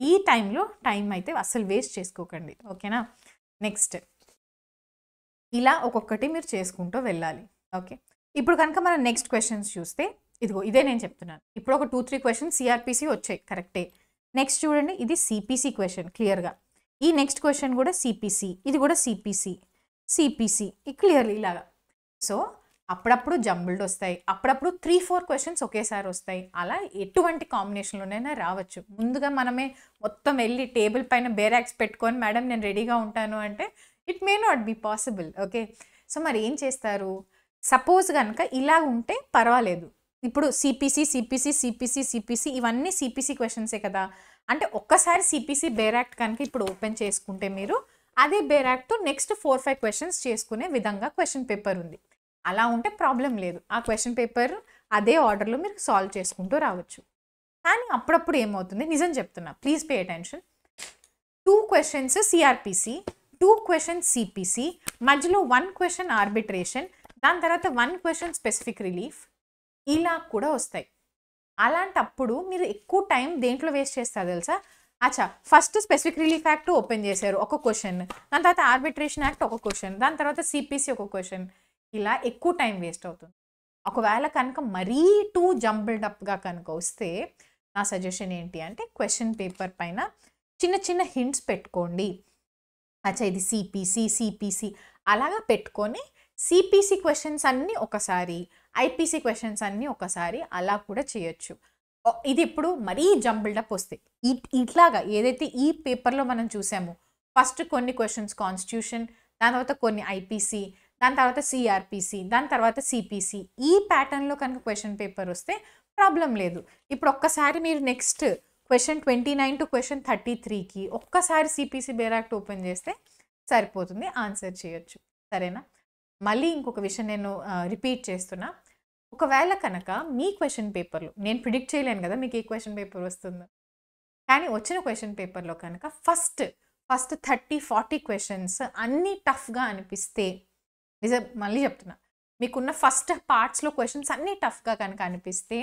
ఈ టైంలో టైం అయితే అస్సలు వేస్ట్ చేసుకోకండి. ఓకేనా? నెక్స్ట్ ఇలా ఒక్కొక్కటి మీరు చేసుకుంటూ వెళ్ళాలి. ఓకే, ఇప్పుడు కనుక మనం నెక్స్ట్ క్వశ్చన్స్ చూస్తే ఇదిగో ఇదే నేను చెప్తున్నాను. ఇప్పుడు ఒక 2-3 క్వశ్చన్స్ సిఆర్పిసి వచ్చాయి, కరెక్టే. నెక్స్ట్ చూడండి, ఇది సిపిసి క్వశ్చన్ క్లియర్గా. ఈ నెక్స్ట్ క్వశ్చన్ కూడా సిపిసి, ఇది కూడా సిపిసి క్లియర్లీ ఇలాగా. సో అప్పుడప్పుడు జంబుల్డ్ వస్తాయి, అప్పుడప్పుడు 3-4 క్వశ్చన్స్ ఒకేసారి వస్తాయి. అలా ఎటువంటి కాంబినేషన్లోనైనా రావచ్చు. ముందుగా మనమే మొత్తం వెళ్ళి టేబుల్ పైన బేర్ యాక్ట్స్ పెట్టుకొని మేడం నేను రెడీగా ఉంటాను అంటే it may not be possible. Okay, so మరి ఏం చేస్తారు? సపోజ్ కనుక ఇలా ఉంటే పర్వాలేదు. ఇప్పుడు సిపిసి ఇవన్నీ సిపిసి క్వశ్చన్సే కదా. అంటే ఒక్కసారి సిపిసి బేర్ యాక్ట్ కనుక ఇప్పుడు ఓపెన్ చేసుకుంటే మీరు అదే బేర్ యాక్ట్తో నెక్స్ట్ 4-5 క్వశ్చన్స్ చేసుకునే విధంగా క్వశ్చన్ పేపర్ ఉంది. అలా ఉంటే ప్రాబ్లం లేదు, ఆ క్వశ్చన్ పేపర్ అదే ఆర్డర్లో మీరు సాల్వ్ చేసుకుంటూ రావచ్చు. కానీ అప్పుడప్పుడు ఏమవుతుంది, నిజం చెప్తున్నా, please pay attention. 2 questions CrPC, 2 questions CPC, మధ్యలో 1 క్వశ్చన్ ఆర్బిట్రేషన్, దాని తర్వాత 1 క్వశ్చన్ స్పెసిఫిక్ రిలీఫ్, ఇలా కూడా వస్తాయి. అలాంటప్పుడు మీరు ఎక్కువ టైం దేంట్లో వేస్ట్ చేస్తారు తెలుసా? అచ్చా, first specific relief act open చేశారు ఒక క్వశ్చన్, దాని తర్వాత ఆర్బిట్రేషన్ యాక్ట్ ఒక క్వశ్చన్, దాని తర్వాత సిపిసి ఒక క్వశ్చన్, ఇలా ఎక్కువ టైం వేస్ట్ అవుతుంది. ఒకవేళ కనుక మరీ టూ జంబుల్డ్ అప్గా కనుక వస్తే నా సజెషన్ ఏంటి అంటే క్వశ్చన్ పేపర్ పైన చిన్న చిన్న హింట్స్ పెట్టుకోండి. అచ్చా ఇది సిపిసి అలాగా పెట్టుకొని సిపిసి క్వశ్చన్స్ అన్నీ ఒకసారి, ఐపీసీ క్వశ్చన్స్ అన్నీ ఒకసారి అలా కూడా చేయొచ్చు. ఇది ఇప్పుడు మరీ జంబుల్డప్ వస్తాయి. ఇట్లాగా ఏదైతే ఈ పేపర్లో మనం చూసామో ఫస్ట్ కొన్ని క్వశ్చన్స్ కాన్స్టిట్యూషన్, దాని తర్వాత కొన్ని ఐపీసీ, దాని తర్వాత సిఆర్పిసి, దాని తర్వాత సిపిసి, ఈ ప్యాటర్న్లో కనుక క్వశ్చన్ పేపర్ వస్తే ప్రాబ్లం లేదు. ఇప్పుడు ఒక్కసారి మీరు నెక్స్ట్ క్వశ్చన్ 29 టు క్వశ్చన్ 33కి ఒక్కసారి సిపిసి బేర్ యాక్ట్ ఓపెన్ చేస్తే సరిపోతుంది, ఆన్సర్ చేయొచ్చు. సరేనా? మళ్ళీ ఇంకొక విషయం నేను రిపీట్ చేస్తున్నా. ఒకవేళ కనుక మీ క్వశ్చన్ పేపర్లో, నేను ప్రిడిక్ట్ చేయలేను కదా మీకు ఏ క్వశ్చన్ పేపర్ వస్తుందో, కానీ వచ్చిన క్వశ్చన్ పేపర్లో కనుక ఫస్ట్ 30-40 క్వశ్చన్స్ అన్నీ టఫ్గా అనిపిస్తే, నిజం మళ్ళీ చెప్తున్నా, మీకున్న ఫస్ట్ పార్ట్స్లో క్వశ్చన్స్ అన్నీ టఫ్గా కనుక అనిపిస్తే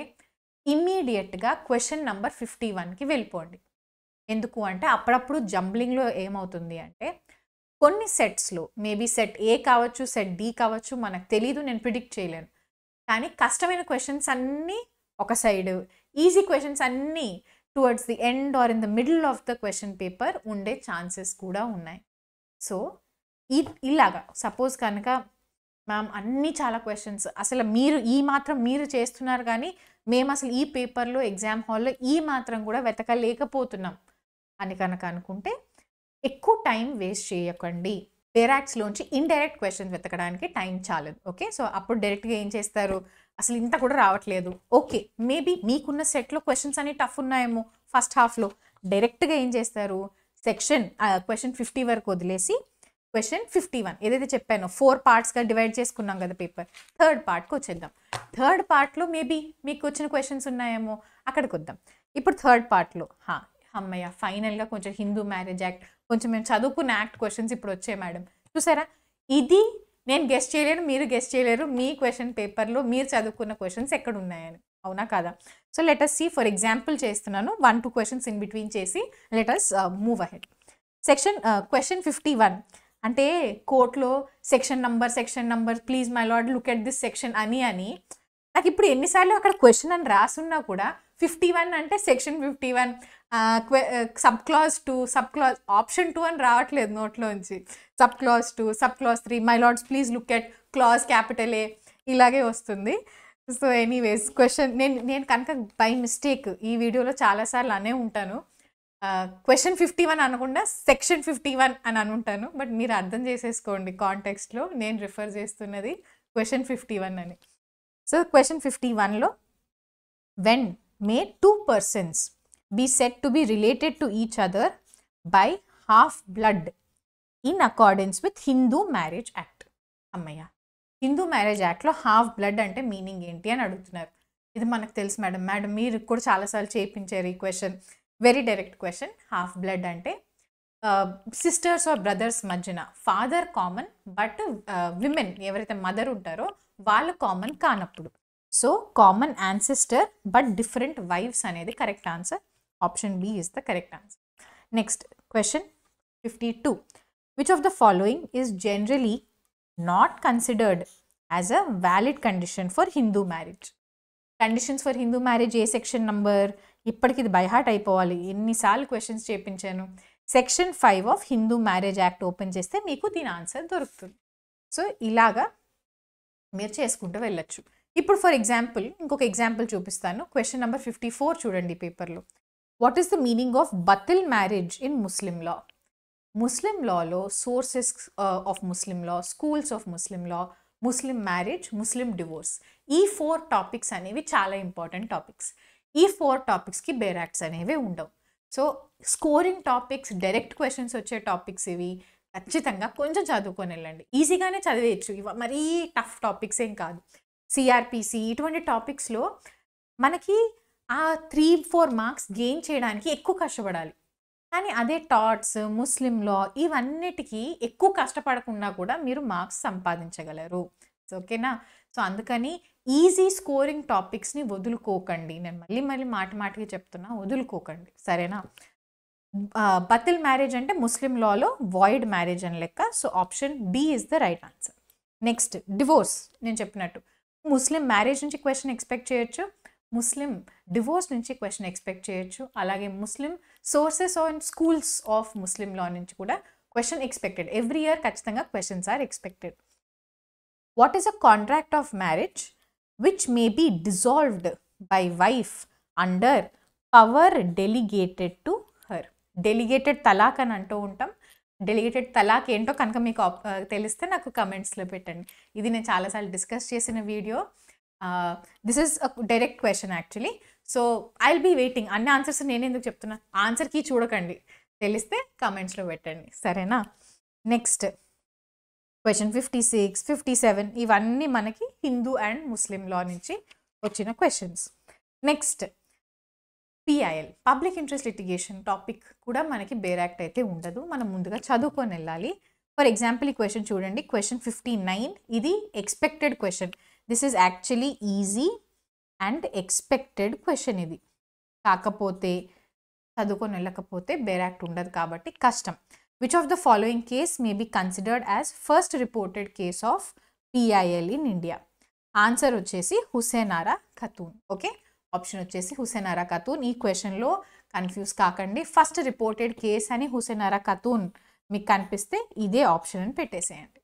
ఇమ్మీడియట్గా క్వశ్చన్ నెంబర్ 51కి వెళ్ళిపోండి. ఎందుకు అంటే అప్పుడప్పుడు జంబ్లింగ్‌లో ఏమవుతుంది అంటే కొన్ని సెట్స్‌లో మేబీ సెట్ ఏ కావచ్చు, సెట్ డి కావచ్చు మనకు తెలీదు. నేను ప్రిడిక్ట్ చేయలేను. కానీ కష్టమైన క్వెషన్స్ అన్నీ ఒక సైడు, ఈజీ క్వెషన్స్ అన్నీ towards the end or in the middle of the question paper ఉండే ఛాన్సెస్ కూడా ఉన్నాయి. సో, ఇలాగా సపోజ్ కనుక మ్యామ్ అన్నీ చాలా క్వెషన్స్ అసలు ఈ మాత్రం మీరు చేస్తున్నారు కానీ మేము అసలు ఈ పేపర్‌లో ఎగ్జామ్ హాల్‌లో ఈ మాత్రం కూడా వెతకలేకపోతున్నాం అని కనుక అనుకుంటే ఎక్కువ టైం వేస్ట్ చేయకండి. బేరాక్స్‌లోంచి ఇండైరెక్ట్ క్వెషన్స్ వెతకడానికి టైం చాలదు. ఓకే. సో, అప్పుడు డైరెక్ట్‌గా ఏం చేస్తారు? అసలు ఇంత కూడా రావట్లేదు. ఓకే. మేబీ మీకున్న సెట్‌లో క్వెషన్స్ అన్ని టఫ్ ఉన్నాయేమో ఫస్ట్ హాఫ్‌లో. డైరెక్ట్‌గా ఏం చేస్తారు? క్వెషన్ 50 వరకు వదిలేసి క్వెషన్ 51 ఏదైతే చెప్పానో 4 పార్ట్స్‌గా డివైడ్ చేసుకున్నాం కదా పేపర్. థర్డ్ పార్ట్‌కి వచ్చేద్దాం. థర్డ్ పార్ట్‌లో మేబీ మీకు వచ్చిన క్వెషన్స్ ఉన్నాయేమో అక్కడికొద్దాం. ఇప్పుడు థర్డ్ పార్ట్‌లో హమ్మయ్య! ఫైనల్‌గా కొంచెం హిందూ మ్యారేజ్ యాక్ట్ కొంచెం మేము చదువుకున్న యాక్ట్ క్వెషన్స్ ఇప్పుడు వచ్చాయి మేడం. చూసారా? ఇది నేను గెస్ చేయలేను. మీరు గెస్ చేయలేరు. మీ క్వెషన్ పేపర్‌లో మీరు చదువుకున్న క్వెషన్స్ ఎక్కడున్నాయని. అవునా కాదా? So, let us see for example చేస్తున్నాను. 1, 2 క్వెషన్స్ ఇన్ బిట్వీన్ చేసి let us move ahead. Question 51 అంటే కోర్ట్‌లో section number please my lord look at this section అని నాకు ఇప్పుడు ఎన్నిసార్లు అక్కడ క్వెషన్ అని రాసున్నా కూడా 51 అంటే సెక్షన్ 51 సబ్ క్లాజ్ 2 ఆప్షన్ 2 అని రావట్లేదు నోట్లోంచి. Sub clause 2 sub clause 3 my lords please look at clause capital A ఇలాగే వస్తుంది. సో, ఎనీవేస్ క్వెషన్ నేను కనుక బై మిస్టేక్ ఈ వీడియోలో చాలాసార్లు అనే ఉంటాను. క్వెషన్ 51 అనకుండా సెక్షన్ 51 అని అనుంటాను. బట్ మీరు అర్థం చేసేసుకోండి కాంటెక్స్ట్‌లో నేను రిఫర్ చేస్తున్నది క్వెషన్ 51 అని. సో, క్వెషన్ 51లో when may 2 persons be said to be related to each other by half blood in accordance with Hindu Marriage Act. అమ్మయ్య! హిందూ మ్యారేజ్ యాక్ట్‌లో హాఫ్ బ్లడ్ అంటే మీనింగ్ ఏంటి అని అడుగుతున్నారు. ఇది మనకు తెలుసు మేడం. మీరు కూడా చాలాసార్లు చేయించారు ఈ క్వెషన్. Very direct question. Half blood అంటే సిస్టర్స్ ఆర్ బ్రదర్స్ మధ్యన ఫాదర్ కామన్ బట్ విమెన్ ఎవరైతే మదర్ ఉంటారో వాళ్ళు కామన్ కానప్పుడు. So, common ancestor but different wives అనేది correct answer. Option B is the correct answer. Next question 52. Which of the following is generally not considered as a valid condition for Hindu marriage? Conditions for Hindu marriage ఏ section number? ఇప్పటికి ఇది by heart అయిపోవాలి. ఎన్నిసార్లు questions చేయించాను. Section 5 of Hindu marriage act open చేస్తే మీకు దీని answer దొరుకుతుంది. సో, ఇలాగా మీరు చేసుకుంటూ వెళ్ళొచ్చు. ఇప్పుడు ఫర్ ఎగ్జాంపుల్ ఇంకొక ఎగ్జాంపుల్ చూపిస్తాను. క్వెషన్ నెంబర్ 54 చూడండి పేపర్లో. What is the meaning of batil marriage in Muslim law? Muslim లాలో sources of Muslim law, schools of Muslim law, Muslim marriage, Muslim divorce, ఈ 4 టాపిక్స్ అనేవి చాలా ఇంపార్టెంట్ టాపిక్స్. ఈ 4 టాపిక్స్కి బేరాక్ట్స్ అనేవి ఉండవు. So, scoring topics, direct questions వచ్చే టాపిక్స్ ఇవి ఖచ్చితంగా కొంచెం చదువుకొని వెళ్ళండి. ఈజీగానే చదివేయచ్చు. మరీ టఫ్ టాపిక్స్ ఏం కాదు. సిఆర్పిసి ఇటువంటి టాపిక్స్లో మనకి ఆ 3-4 మార్క్స్ గెయిన్ చేయడానికి ఎక్కువ కష్టపడాలి. కానీ అదే టాట్స్, ముస్లిం లా ఇవన్నిటికీ ఎక్కువ కష్టపడకుండా కూడా మీరు మార్క్స్ సంపాదించగలరు. ఓకేనా? సో, అందుకని ఈజీ స్కోరింగ్ టాపిక్స్ని వదులుకోకండి. నేను మళ్ళీ మాటికి చెప్తున్నా, వదులుకోకండి. సరేనా? బతిల్ మ్యారేజ్ అంటే ముస్లిం లాలో వాయిడ్ మ్యారేజ్ అని లెక్క. So, option B is the right answer. Next divorce. నేను చెప్పినట్టు ముస్లిం మ్యారేజ్ నుంచి క్వశ్చన్ ఎక్స్పెక్ట్ చేయొచ్చు, ముస్లిం డివోర్స్ నుంచి క్వశ్చన్ ఎక్స్పెక్ట్ చేయొచ్చు, అలాగే Muslim sources on schools of Muslim law నుంచి కూడా క్వశ్చన్ ఎక్స్పెక్టెడ్. ఎవ్రీ ఇయర్ ఖచ్చితంగా questions are expected. What is a contract of marriage which may be dissolved by wife under power delegated to her? Delegated talaq అని అంటూ ఉంటాం. Delegated తలాక్ ఏంటో కనుక మీకు తెలిస్తే నాకు కమెంట్స్లో పెట్టండి. ఇది నేను చాలాసార్లు డిస్కస్ చేసిన video. This is a direct question actually. So, I will be waiting. అన్ని ఆన్సర్స్ నేను ఎందుకు చెప్తున్నా, ఆన్సర్కి చూడకండి, తెలిస్తే కమెంట్స్లో పెట్టండి. సరేనా? నెక్స్ట్ క్వశ్చన్ 56, 57 ఇవన్నీ మనకి హిందూ అండ్ ముస్లిం లా నుంచి వచ్చిన questions. Next PIL, public interest litigation topic కూడా మనకి బేరాక్ట్ అయితే ఉండదు. మనం ముందుగా చదువుకొని వెళ్ళాలి. ఫర్ ఎగ్జాంపుల్ ఈ క్వశ్చన్ చూడండి. క్వశ్చన్ 59 ఇది expected question. This is actually easy and expected question ఇది. కాకపోతే చదువుకొని వెళ్ళకపోతే బేర్ యాక్ట్ ఉండదు కాబట్టి కష్టం. Which of the following case may be considered as first reported case of PIL in India? Answer వచ్చేసి హుస్సేన్ ఆరా ఖతూన్. ఓకే, ఆప్షన్ వచ్చేసి హుస్సేన్ ఆరా ఖతూన్. ఈ క్వశ్చన్లో కన్ఫ్యూజ్ కాకండి. ఫస్ట్ రిపోర్టెడ్ కేస్ అని హుస్సేన్ ఆరా ఖతూన్ మీకు కనిపిస్తే ఇదే ఆప్షన్ అని పెట్టేసేయండి.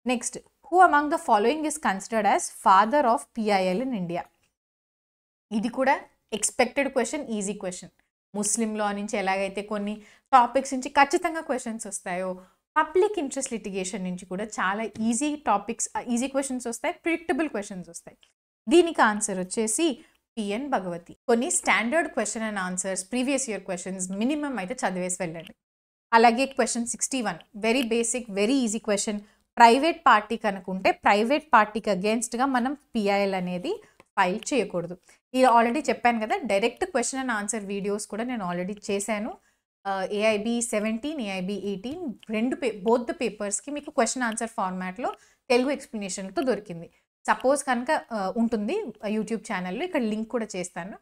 Next, who among the following is considered as father of PIL in India? ఇది కూడా ఎక్స్పెక్టెడ్ క్వశ్చన్, ఈజీ క్వశ్చన్. ముస్లిం లా నుంచి ఎలాగైతే కొన్ని టాపిక్స్ నుంచి ఖచ్చితంగా క్వశ్చన్స్ వస్తాయో, పబ్లిక్ ఇంట్రెస్ట్ లిటిగేషన్ నుంచి కూడా చాలా ఈజీ టాపిక్స్, ఈజీ క్వశ్చన్స్ వస్తాయి, ప్రిడిక్టబుల్ క్వశ్చన్స్ వస్తాయి. దీనికి ఆన్సర్ వచ్చేసి పిఎన్ భగవతి. కొన్ని standard question and answers, previous year questions minimum అయితే చదివేసి వెళ్ళండి. అలాగే question 61 very basic, very easy question. Private పార్టీకి అనుకుంటే ప్రైవేట్ పార్టీకి అగేన్స్ట్గా మనం పిఐఎల్ అనేది ఫైల్ చేయకూడదు. ఇది ఆల్రెడీ చెప్పాను కదా, direct question and answer videos కూడా నేను ఆల్రెడీ చేశాను. ఏఐబి 17, ఏఐబి 18 బోత్ ద పేపర్స్కి మీకు క్వశ్చన్ ఆన్సర్ ఫార్మాట్లో తెలుగు ఎక్స్ప్లెనేషన్తో దొరికింది. సపోజ్ కనుక ఉంటుంది యూట్యూబ్ ఛానల్లో, ఇక్కడ లింక్ కూడా చేస్తాను.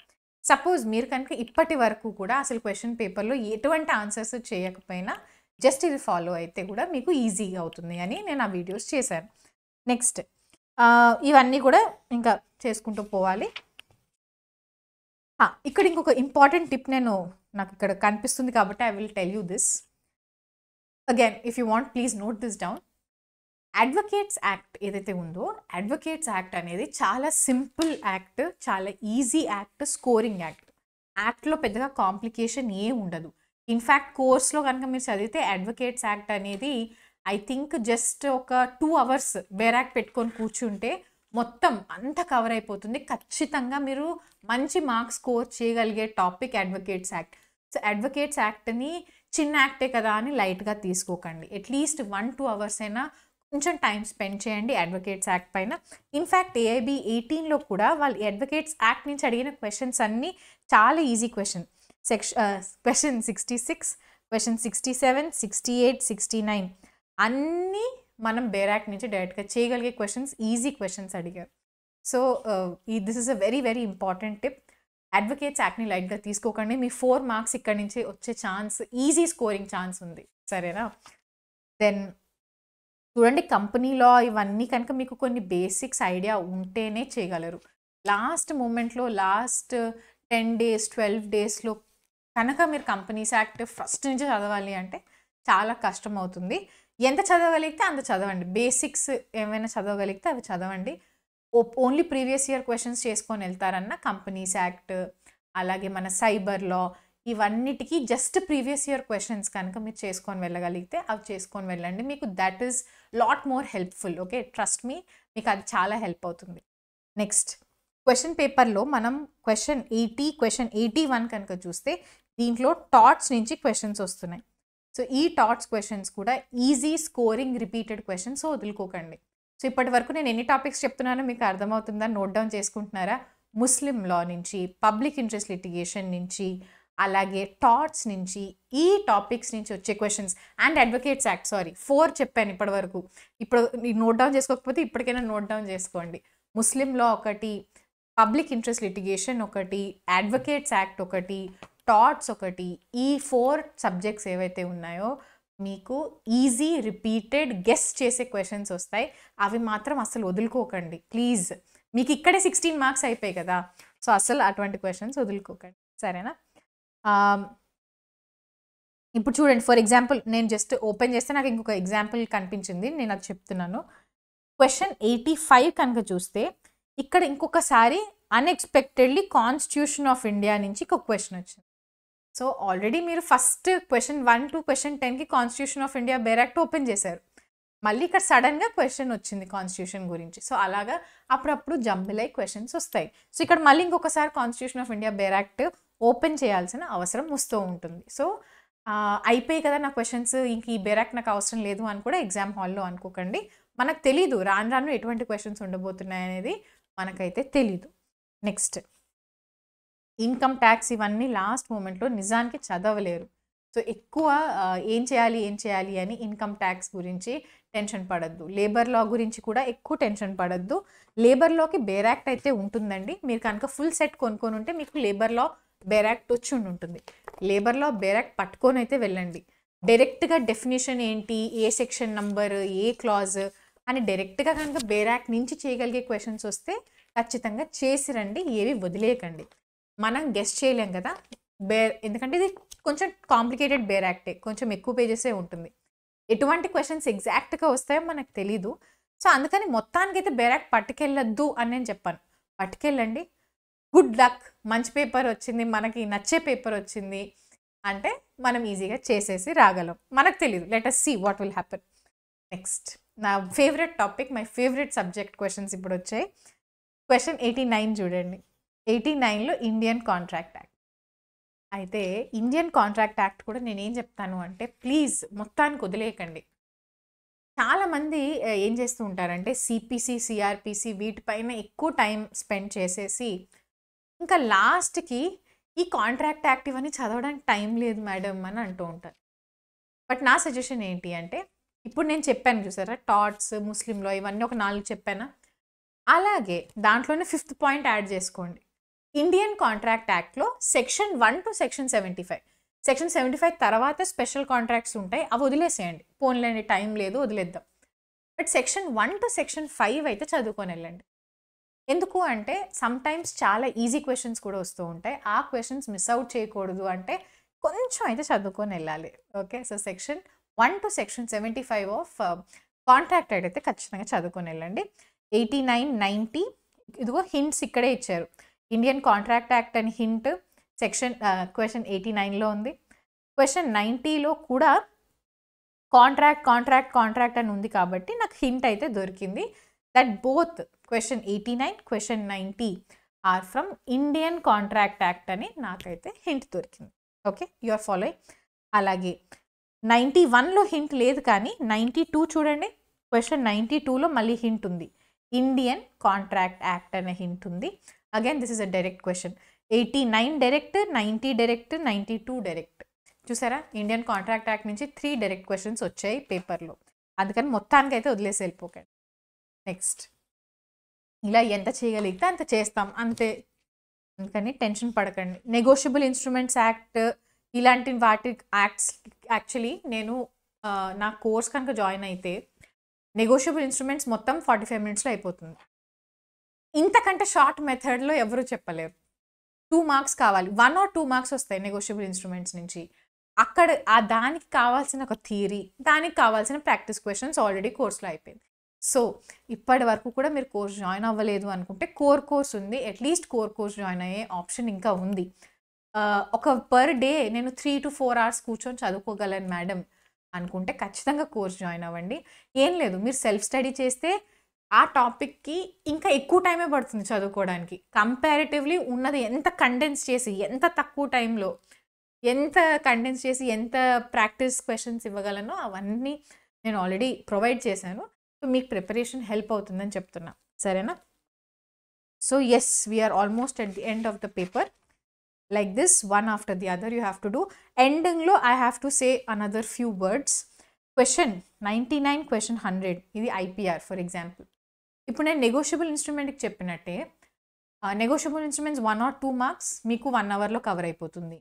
సపోజ్ మీరు కనుక ఇప్పటి వరకు కూడా అసలు క్వశ్చన్ పేపర్లో ఎటువంటి ఆన్సర్స్ చేయకపోయినా జస్ట్ ఇది ఫాలో అయితే కూడా మీకు ఈజీగా అవుతుంది అని నేను ఆ వీడియోస్ చేశాను. నెక్స్ట్, ఇవన్నీ కూడా ఇంకా చేసుకుంటూ పోవాలి. ఇక్కడ ఇంకొక ఇంపార్టెంట్ టిప్ నాకు ఇక్కడ కనిపిస్తుంది కాబట్టి I will tell you this again. If you want please note this down. Advocates act ఏదైతే ఉందో, అడ్వకేట్స్ యాక్ట్ అనేది చాలా సింపుల్ యాక్ట్, చాలా ఈజీ యాక్ట్, స్కోరింగ్ యాక్ట్. యాక్ట్లో పెద్దగా కాంప్లికేషన్ ఏం ఉండదు. ఇన్ఫ్యాక్ట్ కోర్స్లో కనుక మీరు చదివితే అడ్వకేట్స్ యాక్ట్ అనేది ఐ థింక్ జస్ట్ ఒక 2 hours బేర్ యాక్ట్ పెట్టుకొని కూర్చుంటే మొత్తం అంతా కవర్ అయిపోతుంది. ఖచ్చితంగా మీరు మంచి మార్క్స్ స్కోర్ చేయగలిగే topic advocates act. So advocates యాక్ట్ని చిన్న యాక్టే కదా అని లైట్గా తీసుకోకండి. అట్లీస్ట్ 1-2 hours అయినా కొంచెం టైం స్పెండ్ చేయండి అడ్వకేట్స్ యాక్ట్ పైన. ఇన్ఫ్యాక్ట్ ఏఐబి 18లో కూడా వాళ్ళు అడ్వకేట్స్ యాక్ట్ నుంచి అడిగిన క్వశ్చన్స్ అన్నీ చాలా ఈజీ క్వశ్చన్. క్వశ్చన్ 66, క్వశ్చన్ 67, 68, 69 అన్నీ మనం బేర్ యాక్ట్ నుంచి డైరెక్ట్గా చేయగలిగే క్వశ్చన్స్, ఈజీ క్వశ్చన్స్ అడిగారు. So this is a very very important tip. Advocates యాక్ట్ని లైట్గా తీసుకోకండి. మీ 4 marks ఇక్కడ నుంచి వచ్చే ఛాన్స్, ఈజీ స్కోరింగ్ ఛాన్స్ ఉంది, సరేనా? దెన్ చూడండి, కంపెనీ లా ఇవన్నీ కనుక మీకు కొన్ని బేసిక్స్ ఐడియా ఉంటేనే చేయగలరు. లాస్ట్ మూమెంట్లో, లాస్ట్ 10 days 12 daysలో కనుక మీరు కంపెనీస్ యాక్ట్ ఫస్ట్ నుంచి చదవాలి అంటే చాలా కష్టం అవుతుంది. ఎంత చదవగలిగితే అంత చదవండి. బేసిక్స్ ఏమైనా చదవగలిగితే అవి చదవండి. ఓన్లీ ప్రీవియస్ ఇయర్ క్వశ్చన్స్ చేసుకొని వెళ్తారన్న కంపెనీస్ యాక్ట్, అలాగే మన సైబర్ లా, ఇవన్నిటికీ జస్ట్ ప్రీవియస్ ఇయర్ క్వశ్చన్స్ కనుక మీరు చేసుకొని వెళ్ళగలిగితే అవి చేసుకొని వెళ్ళండి. మీకు that is lot more helpful. Okay, trust me, మీకు అది చాలా హెల్ప్ అవుతుంది. నెక్స్ట్, క్వశ్చన్ పేపర్లో మనం క్వశ్చన్ 80, క్వశ్చన్ 81 కనుక చూస్తే దీంట్లో టాట్స్ నుంచి క్వశ్చన్స్ వస్తున్నాయి. సో ఈ టాట్స్ క్వశ్చన్స్ కూడా ఈజీ స్కోరింగ్ రిపీటెడ్ క్వశ్చన్స్, వదులుకోకండి. సో ఇప్పటి వరకు నేను ఎన్ని టాపిక్స్ చెప్తున్నానో మీకు అర్థమవుతుందా? నోట్ డౌన్ చేసుకుంటున్నారా? ముస్లిం లా నుంచి, పబ్లిక్ ఇంట్రెస్ట్ లిటిగేషన్ నుంచి, అలాగే టాట్స్ నుంచి, ఈ టాపిక్స్ నుంచి వచ్చే క్వశ్చన్స్ అండ్ అడ్వకేట్స్ యాక్ట్. 4 చెప్పాను ఇప్పటి వరకు. ఇప్పుడు నోట్ డౌన్ చేసుకోకపోతే ఇప్పటికైనా నోట్ డౌన్ చేసుకోండి. ముస్లిం లా ఒకటి, పబ్లిక్ ఇంట్రెస్ట్ లిటిగేషన్ ఒకటి, అడ్వకేట్స్ యాక్ట్ ఒకటి, టాట్స్ ఒకటి. ఈ 4 సబ్జెక్ట్స్ ఏవైతే ఉన్నాయో మీకు ఈజీ రిపీటెడ్ గెస్ చేసే క్వశ్చన్స్ వస్తాయి. అవి మాత్రం అసలు వదులుకోకండి ప్లీజ్. మీకు ఇక్కడే 16 marks అయిపోయాయి కదా, సో అసలు అటువంటి క్వశ్చన్స్ వదులుకోకండి, సరేనా? ఇప్పుడు చూడండి, ఫర్ ఎగ్జాంపుల్ నేను జస్ట్ ఓపెన్ చేస్తే నాకు ఇంకొక ఎగ్జాంపుల్ కనిపించింది, నేను అది చెప్తున్నాను. క్వశ్చన్ 85 కనుక చూస్తే ఇక్కడ ఇంకొకసారి అన్ఎక్స్పెక్టెడ్లీ కాన్స్టిట్యూషన్ ఆఫ్ ఇండియా నుంచి ఒక క్వశ్చన్ వచ్చింది. సో ఆల్రెడీ మీరు ఫస్ట్ క్వశ్చన్ 1 to క్వశ్చన్ 10కి constitution of India bare act open చేశారు. మళ్ళీ ఇక్కడ సడన్గా క్వశ్చన్ వచ్చింది కాన్స్టిట్యూషన్ గురించి. సో అలాగా అప్పుడప్పుడు జంబుల్ అయ్యి క్వశ్చన్స్ వస్తాయి. సో ఇక్కడ మళ్ళీ ఇంకొకసారి constitution of India bare act open చేయాల్సిన అవసరం వస్తూ ఉంటుంది. సో అయిపోయి కదా నా క్వశ్చన్స్, ఇంక ఈ బేర్ యాక్ట్ నాకు అవసరం లేదు అని కూడా ఎగ్జామ్ హాల్లో అనుకోకండి. మనకు తెలీదు రాను రాను ఎటువంటి క్వశ్చన్స్ ఉండబోతున్నాయి అనేది మనకైతే తెలీదు. నెక్స్ట్, ఇన్కమ్ ట్యాక్స్ ఇవన్నీ లాస్ట్ మూమెంట్లో నిజానికి చదవలేరు. సో ఎక్కువ ఏం చేయాలి అని ఇన్కమ్ ట్యాక్స్ గురించి టెన్షన్ పడద్దు. లేబర్ లా గురించి కూడా ఎక్కువ టెన్షన్ పడద్దు. లేబర్ లాకి బేర్ యాక్ట్ అయితే ఉంటుందండి. మీరు కనుక ఫుల్ సెట్ కొనుక్కొని ఉంటే మీకు లేబర్ లా బేర్ యాక్ట్ వచ్చి ఉంటుంది. లేబర్లో బేర్ యాక్ట్ పట్టుకొని అయితే వెళ్ళండి. డైరెక్ట్గా డెఫినేషన్ ఏంటి, ఏ సెక్షన్ నంబర్, ఏ క్లాజ్ అని డైరెక్ట్గా కనుక బేర్ యాక్ట్ నుంచి చేయగలిగే క్వశ్చన్స్ వస్తే ఖచ్చితంగా చేసి రండి, ఏవి వదిలేయకండి. మనం గెస్ట్ చేయలేం కదా ఎందుకంటే ఇది కొంచెం కాంప్లికేటెడ్ బేర్ యాక్టే, కొంచెం ఎక్కువ పేజెసే ఉంటుంది. ఎటువంటి క్వశ్చన్స్ ఎగ్జాక్ట్గా వస్తాయో మనకు తెలీదు. సో అందుకని మొత్తానికైతే బేర్ యాక్ట్ పట్టుకెళ్ళొద్దు అని నేను చెప్పాను. పట్టుకెళ్ళండి, గుడ్ లక్, మంచి పేపర్ వచ్చింది, మనకి నచ్చే పేపర్ వచ్చింది అంటే మనం ఈజీగా చేసేసి రాగలం. మనకు తెలియదు, let us see what will happen. Next నా favourite topic, my favourite subject questions ఇప్పుడు వచ్చాయి. క్వశ్చన్ 89 చూడండి. 89లో ఇండియన్ కాంట్రాక్ట్ యాక్ట్. అయితే ఇండియన్ కాంట్రాక్ట్ యాక్ట్ కూడా నేనేం చెప్తాను అంటే ప్లీజ్ మొత్తానికి వదిలేయకండి. చాలామంది ఏం చేస్తూ ఉంటారంటే సిపిసి, సిఆర్పిసి వీటిపైన ఎక్కువ టైం స్పెండ్ చేసేసి ఇంకా లాస్ట్కి ఈ కాంట్రాక్ట్ యాక్ట్ ఇవన్నీ చదవడానికి టైం లేదు మేడం అని అంటూ ఉంటారు. బట్ నా సజెషన్ ఏంటి అంటే ఇప్పుడు నేను చెప్పాను చూసారా, టాట్స్, ముస్లింలో ఇవన్నీ ఒక 4 చెప్పానా, అలాగే దాంట్లోనే 5th పాయింట్ యాడ్ చేసుకోండి. ఇండియన్ కాంట్రాక్ట్ యాక్ట్లో సెక్షన్ 1 to సెక్షన్ 75. సెక్షన్ 75 తర్వాత స్పెషల్ కాంట్రాక్ట్స్ ఉంటాయి, అవి వదిలేసేయండి, పోన్లేండి టైం లేదు వదిలేద్దాం. బట్ సెక్షన్ 1 to సెక్షన్ 5 అయితే చదువుకొని వెళ్ళండి. ఎందుకు అంటే సమ్టైమ్స్ చాలా ఈజీ క్వశ్చన్స్ కూడా వస్తూ ఉంటాయి. ఆ క్వశ్చన్స్ మిస్ అవుట్ చేయకూడదు అంటే కొంచెం అయితే చదువుకొని వెళ్ళాలి. Okay, so section 1 to section 75 of contract act అయితే ఖచ్చితంగా చదువుకొని వెళ్ళండి. 89, 90 ఇదిగో హింట్స్ ఇక్కడే ఇచ్చారు. ఇండియన్ కాంట్రాక్ట్ యాక్ట్ అని హింట్ సెక్షన్ క్వశ్చన్ 89లో ఉంది. క్వశ్చన్ 90లో కూడా కాంట్రాక్ట్ అని ఉంది కాబట్టి నాకు హింట్ అయితే దొరికింది. That both question 89, question 90 are from Indian contract act అని నాకైతే హింట్ దొరికింది. Okay, you are following. అలాగే 91లో హింట్ లేదు కానీ 92 చూడండి. క్వశ్చన్ 92లో మళ్ళీ హింట్ ఉంది, ఇండియన్ కాంట్రాక్ట్ యాక్ట్ అనే హింట్ ఉంది. Again this is a direct question. 89 direct, 90 direct, 92 direct. చూసారా, ఇండియన్ కాంట్రాక్ట్ యాక్ట్ నుంచి 3 డైరెక్ట్ క్వశ్చన్స్ వచ్చాయి పేపర్లో. అందుకని మొత్తానికి అయితే వదిలేసి వెళ్ళిపోకండి. నెక్స్ట్, ఇలా ఎంత చేయగలిగితే అంత చేస్తాం అంతే, అందుకని టెన్షన్ పడకండి. నెగోషియబుల్ ఇన్స్ట్రుమెంట్స్ యాక్ట్ ఇలాంటి వాటి యాక్ట్స్ యాక్చువల్లీ నేను నా కోర్స్ కనుక జాయిన్ అయితే నెగోషియబుల్ ఇన్స్ట్రుమెంట్స్ మొత్తం 45 మినిట్స్లో అయిపోతుంది. ఇంతకంటే షార్ట్ మెథడ్లో ఎవరు చెప్పలేరు. 2 మార్క్స్ కావాలి, 1 or 2 మార్క్స్ వస్తాయి నెగోషియబుల్ ఇన్స్ట్రుమెంట్స్ నుంచి. అక్కడ దానికి కావాల్సిన ఒక థియరీ, దానికి కావాల్సిన ప్రాక్టీస్ క్వశ్చన్స్ ఆల్రెడీ కోర్స్లో అయిపోయింది. సో ఇప్పటి వరకు కూడా మీరు కోర్స్ జాయిన్ అవ్వలేదు అనుకుంటే కోర్స్ ఉంది, అట్లీస్ట్ కోర్స్ జాయిన్ అయ్యే ఆప్షన్ ఇంకా ఉంది. ఒక పర్ డే నేను 3 to 4 hours కూర్చొని చదువుకోగలను మేడం అనుకుంటే ఖచ్చితంగా కోర్స్ జాయిన్ అవ్వండి. ఏం లేదు, మీరు సెల్ఫ్ స్టడీ చేస్తే ఆ టాపిక్కి ఇంకా ఎక్కువ టైమే పడుతుంది చదువుకోవడానికి. కంపారిటివ్లీ ఉన్నది ఎంత కండెన్స్ చేసి, ఎంత తక్కువ టైంలో ఎంత ప్రాక్టీస్ క్వశ్చన్స్ ఇవ్వగలనో అవన్నీ నేను ఆల్రెడీ ప్రొవైడ్ చేశాను. సో మీకు ప్రిపరేషన్ హెల్ప్ అవుతుందని చెప్తున్నా, సరేనా? So yes, we are almost at the end of the paper. Like this, one after the other you have to do. Ending lo I have to say another few words. Question 99, question 100 ఇది IPR for example. ఇప్పుడు నేను negotiable ఇన్స్ట్రుమెంట్కి చెప్పినట్టే negotiable instruments 1 or 2 marks మీకు 1 అవర్లో cover అయిపోతుంది.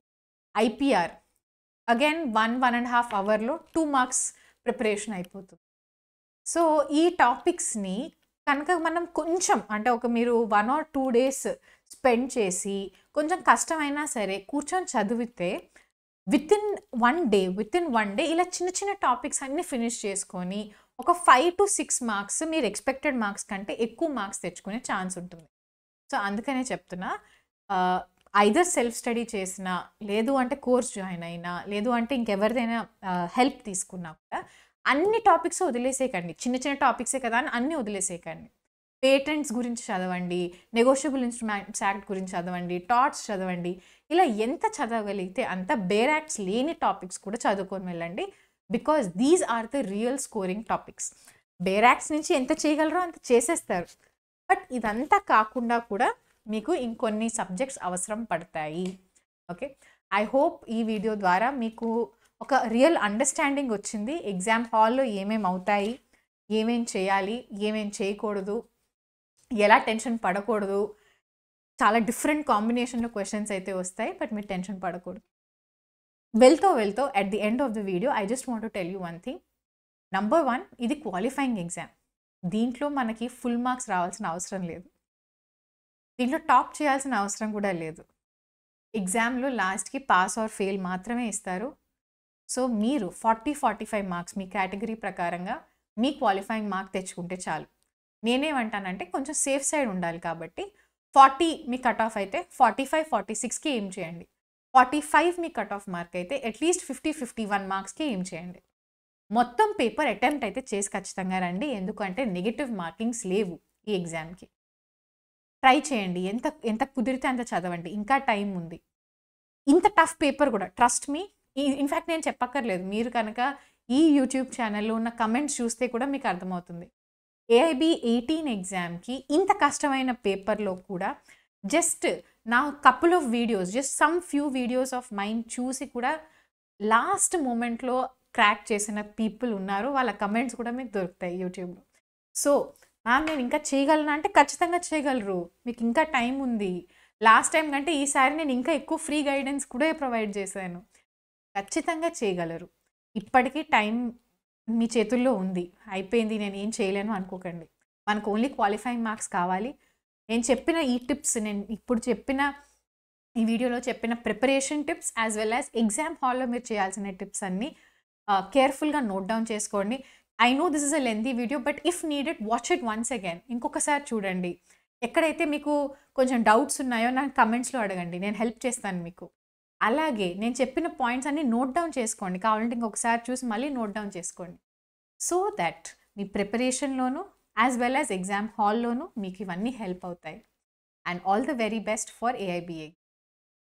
IPR again 1.5 అవర్లో 2 marks preparation అయిపోతుంది. So ఈ టాపిక్స్ని కనుక మనం కొంచెం అంటే మీరు 1 or 2 days స్పెండ్ చేసి కొంచెం కష్టమైనా సరే కూర్చొని చదివితే విత్ ఇన్ వన్ డే ఇలా చిన్న టాపిక్స్ అన్నీ ఫినిష్ చేసుకొని ఒక 5 to 6 మార్క్స్ మీరు ఎక్స్పెక్టెడ్ మార్క్స్ కంటే ఎక్కువ మార్క్స్ తెచ్చుకునే ఛాన్స్ ఉంటుంది. సో అందుకనే చెప్తున్నా, ఐదర్ సెల్ఫ్ స్టడీ చేసినా, లేదు అంటే కోర్స్ జాయిన్ అయినా, లేదు అంటే ఇంకెవరిదైనా హెల్ప్ తీసుకున్నా కూడా అన్ని టాపిక్స్ వదిలేసేయకండి. చిన్న టాపిక్సే కదా అని అన్నీ వదిలేసేయకండి. పేటెంట్స్ గురించి చదవండి, నెగోషియబుల్ ఇన్స్ట్రుమెంట్స్ యాక్ట్ గురించి చదవండి, టాట్స్ చదవండి. ఇలా ఎంత చదవగలిగితే అంత బేర్ యాక్ట్స్ లేని టాపిక్స్ కూడా చదువుకొని వెళ్ళండి. Because these are the real scoring topics. Bare acts నుంచి ఎంత చేయగలరో అంత చేసేస్తారు. బట్ ఇదంతా కాకుండా కూడా మీకు ఇంకొన్ని సబ్జెక్ట్స్ అవసరం పడతాయి. ఓకే, ఐ హోప్ ఈ వీడియో ద్వారా మీకు ఒక రియల్ అండర్స్టాండింగ్ వచ్చింది. ఎగ్జామ్ హాల్లో ఏమేమి అవుతాయి, ఏమేం చేయాలి, ఏమేం చేయకూడదు, ఎలా టెన్షన్ పడకూడదు, చాలా డిఫరెంట్ కాంబినేషన్‌లో క్వెషన్స్ అయితే వస్తాయి. బట్ మీరు టెన్షన్ పడకూడదు. వెళ్తూ at the end of the video I just want to tell you one thing. Number 1 ఇది క్వాలిఫైయింగ్ ఎగ్జామ్. దీంట్లో మనకి ఫుల్ మార్క్స్ రావాల్సిన అవసరం లేదు. దీంట్లో టాప్ చేయాల్సిన అవసరం కూడా లేదు. ఎగ్జామ్‌లో లాస్ట్‌కి పాస్ ఆర్ ఫెయిల్ మాత్రమే ఇస్తారు. సో, మీరు 40, 45 మార్క్స్ మీ కేటగిరీ ప్రకారంగా మీ క్వాలిఫైయింగ్ మార్క్ తెచ్చుకుంటే చాలు. నేనేమంటానంటే కొంచెం సేఫ్ సైడ్ ఉండాలి కాబట్టి 40 మీ కట్ ఆఫ్ అయితే 45, 46కి ఎయిమ్ చేయండి. 45 మీ కట్ ఆఫ్ మార్క్ అయితే అట్‌లీస్ట్ 50, 51 మార్క్స్‌కి ఎయిమ్ చేయండి. మొత్తం పేపర్ అటెంప్ట్ అయితే చేసి ఖచ్చితంగా రండి. ఎందుకంటే నెగెటివ్ మార్కింగ్స్ లేవు ఈ ఎగ్జామ్‌కి. ట్రై చేయండి. ఎంత ఎంత కుదిరితే అంత చదవండి. ఇంకా టైం ఉంది. ఇంత టఫ్ పేపర్ కూడా ట్రస్ట్ మీ. ఇన్‌ఫాక్ట్ నేను చెప్పక్కర్లేదు. మీరు కనుక ఈ యూట్యూబ్ ఛానెల్‌లో ఉన్న కమెంట్స్ చూస్తే కూడా మీకు అర్థమవుతుంది. ఏఐబీ 18 ఎగ్జామ్‌కి ఇంత కష్టమైన పేపర్‌లో కూడా జస్ట్ నా couple of videos, just some few videos of mine చూసి కూడా లాస్ట్ మొమెంట్‌లో క్రాక్ చేసిన పీపుల్ ఉన్నారు. వాళ్ళ కమెంట్స్ కూడా మీకు దొరుకుతాయి యూట్యూబ్‌లో. సో, మ్యామ్ నేను ఇంకా చేయగలనా అంటే ఖచ్చితంగా చేయగలరు. మీకు ఇంకా టైం ఉంది. లాస్ట్ టైమ్ కంటే ఈసారి నేను ఇంకా ఎక్కువ ఫ్రీ గైడెన్స్ కూడా ప్రొవైడ్ చేశాను. ఖచ్చితంగా చేయగలరు. ఇప్పటికీ టైం మీ చేతుల్లో ఉంది. అయిపోయింది నేనేం చేయలేను అనుకోకండి. మనకు ఓన్లీ క్వాలిఫైయింగ్ మార్క్స్ కావాలి. నేను చెప్పిన ఈ టిప్స్, నేను ఇప్పుడు చెప్పిన ఈ వీడియోలో చెప్పిన preparation tips as well as exam హాల్‌లో మీరు చేయాల్సిన టిప్స్ అన్నీ కేర్‌ఫుల్‌గా నోట్ డౌన్ చేసుకోండి. I know this is a lengthy video but if needed watch it once again. ఇంకొకసారి చూడండి. ఎక్కడైతే మీకు కొంచెం డౌట్స్ ఉన్నాయో నాకు కమెంట్స్‌లో అడగండి. నేను హెల్ప్ చేస్తాను మీకు. అలాగే నేను చెప్పిన పాయింట్స్ అన్నీ నోట్ డౌన్ చేసుకోండి. కావాలంటే ఇంకొకసారి చూసి మళ్ళీ నోట్ డౌన్ చేసుకోండి. సో దట్ మీ ప్రిపరేషన్‌లోను యాజ్ వెల్ యాజ్ ఎగ్జామ్ హాల్‌లోను మీకు ఇవన్నీ హెల్ప్ అవుతాయి. And all the very best for ఏఐబీఏ.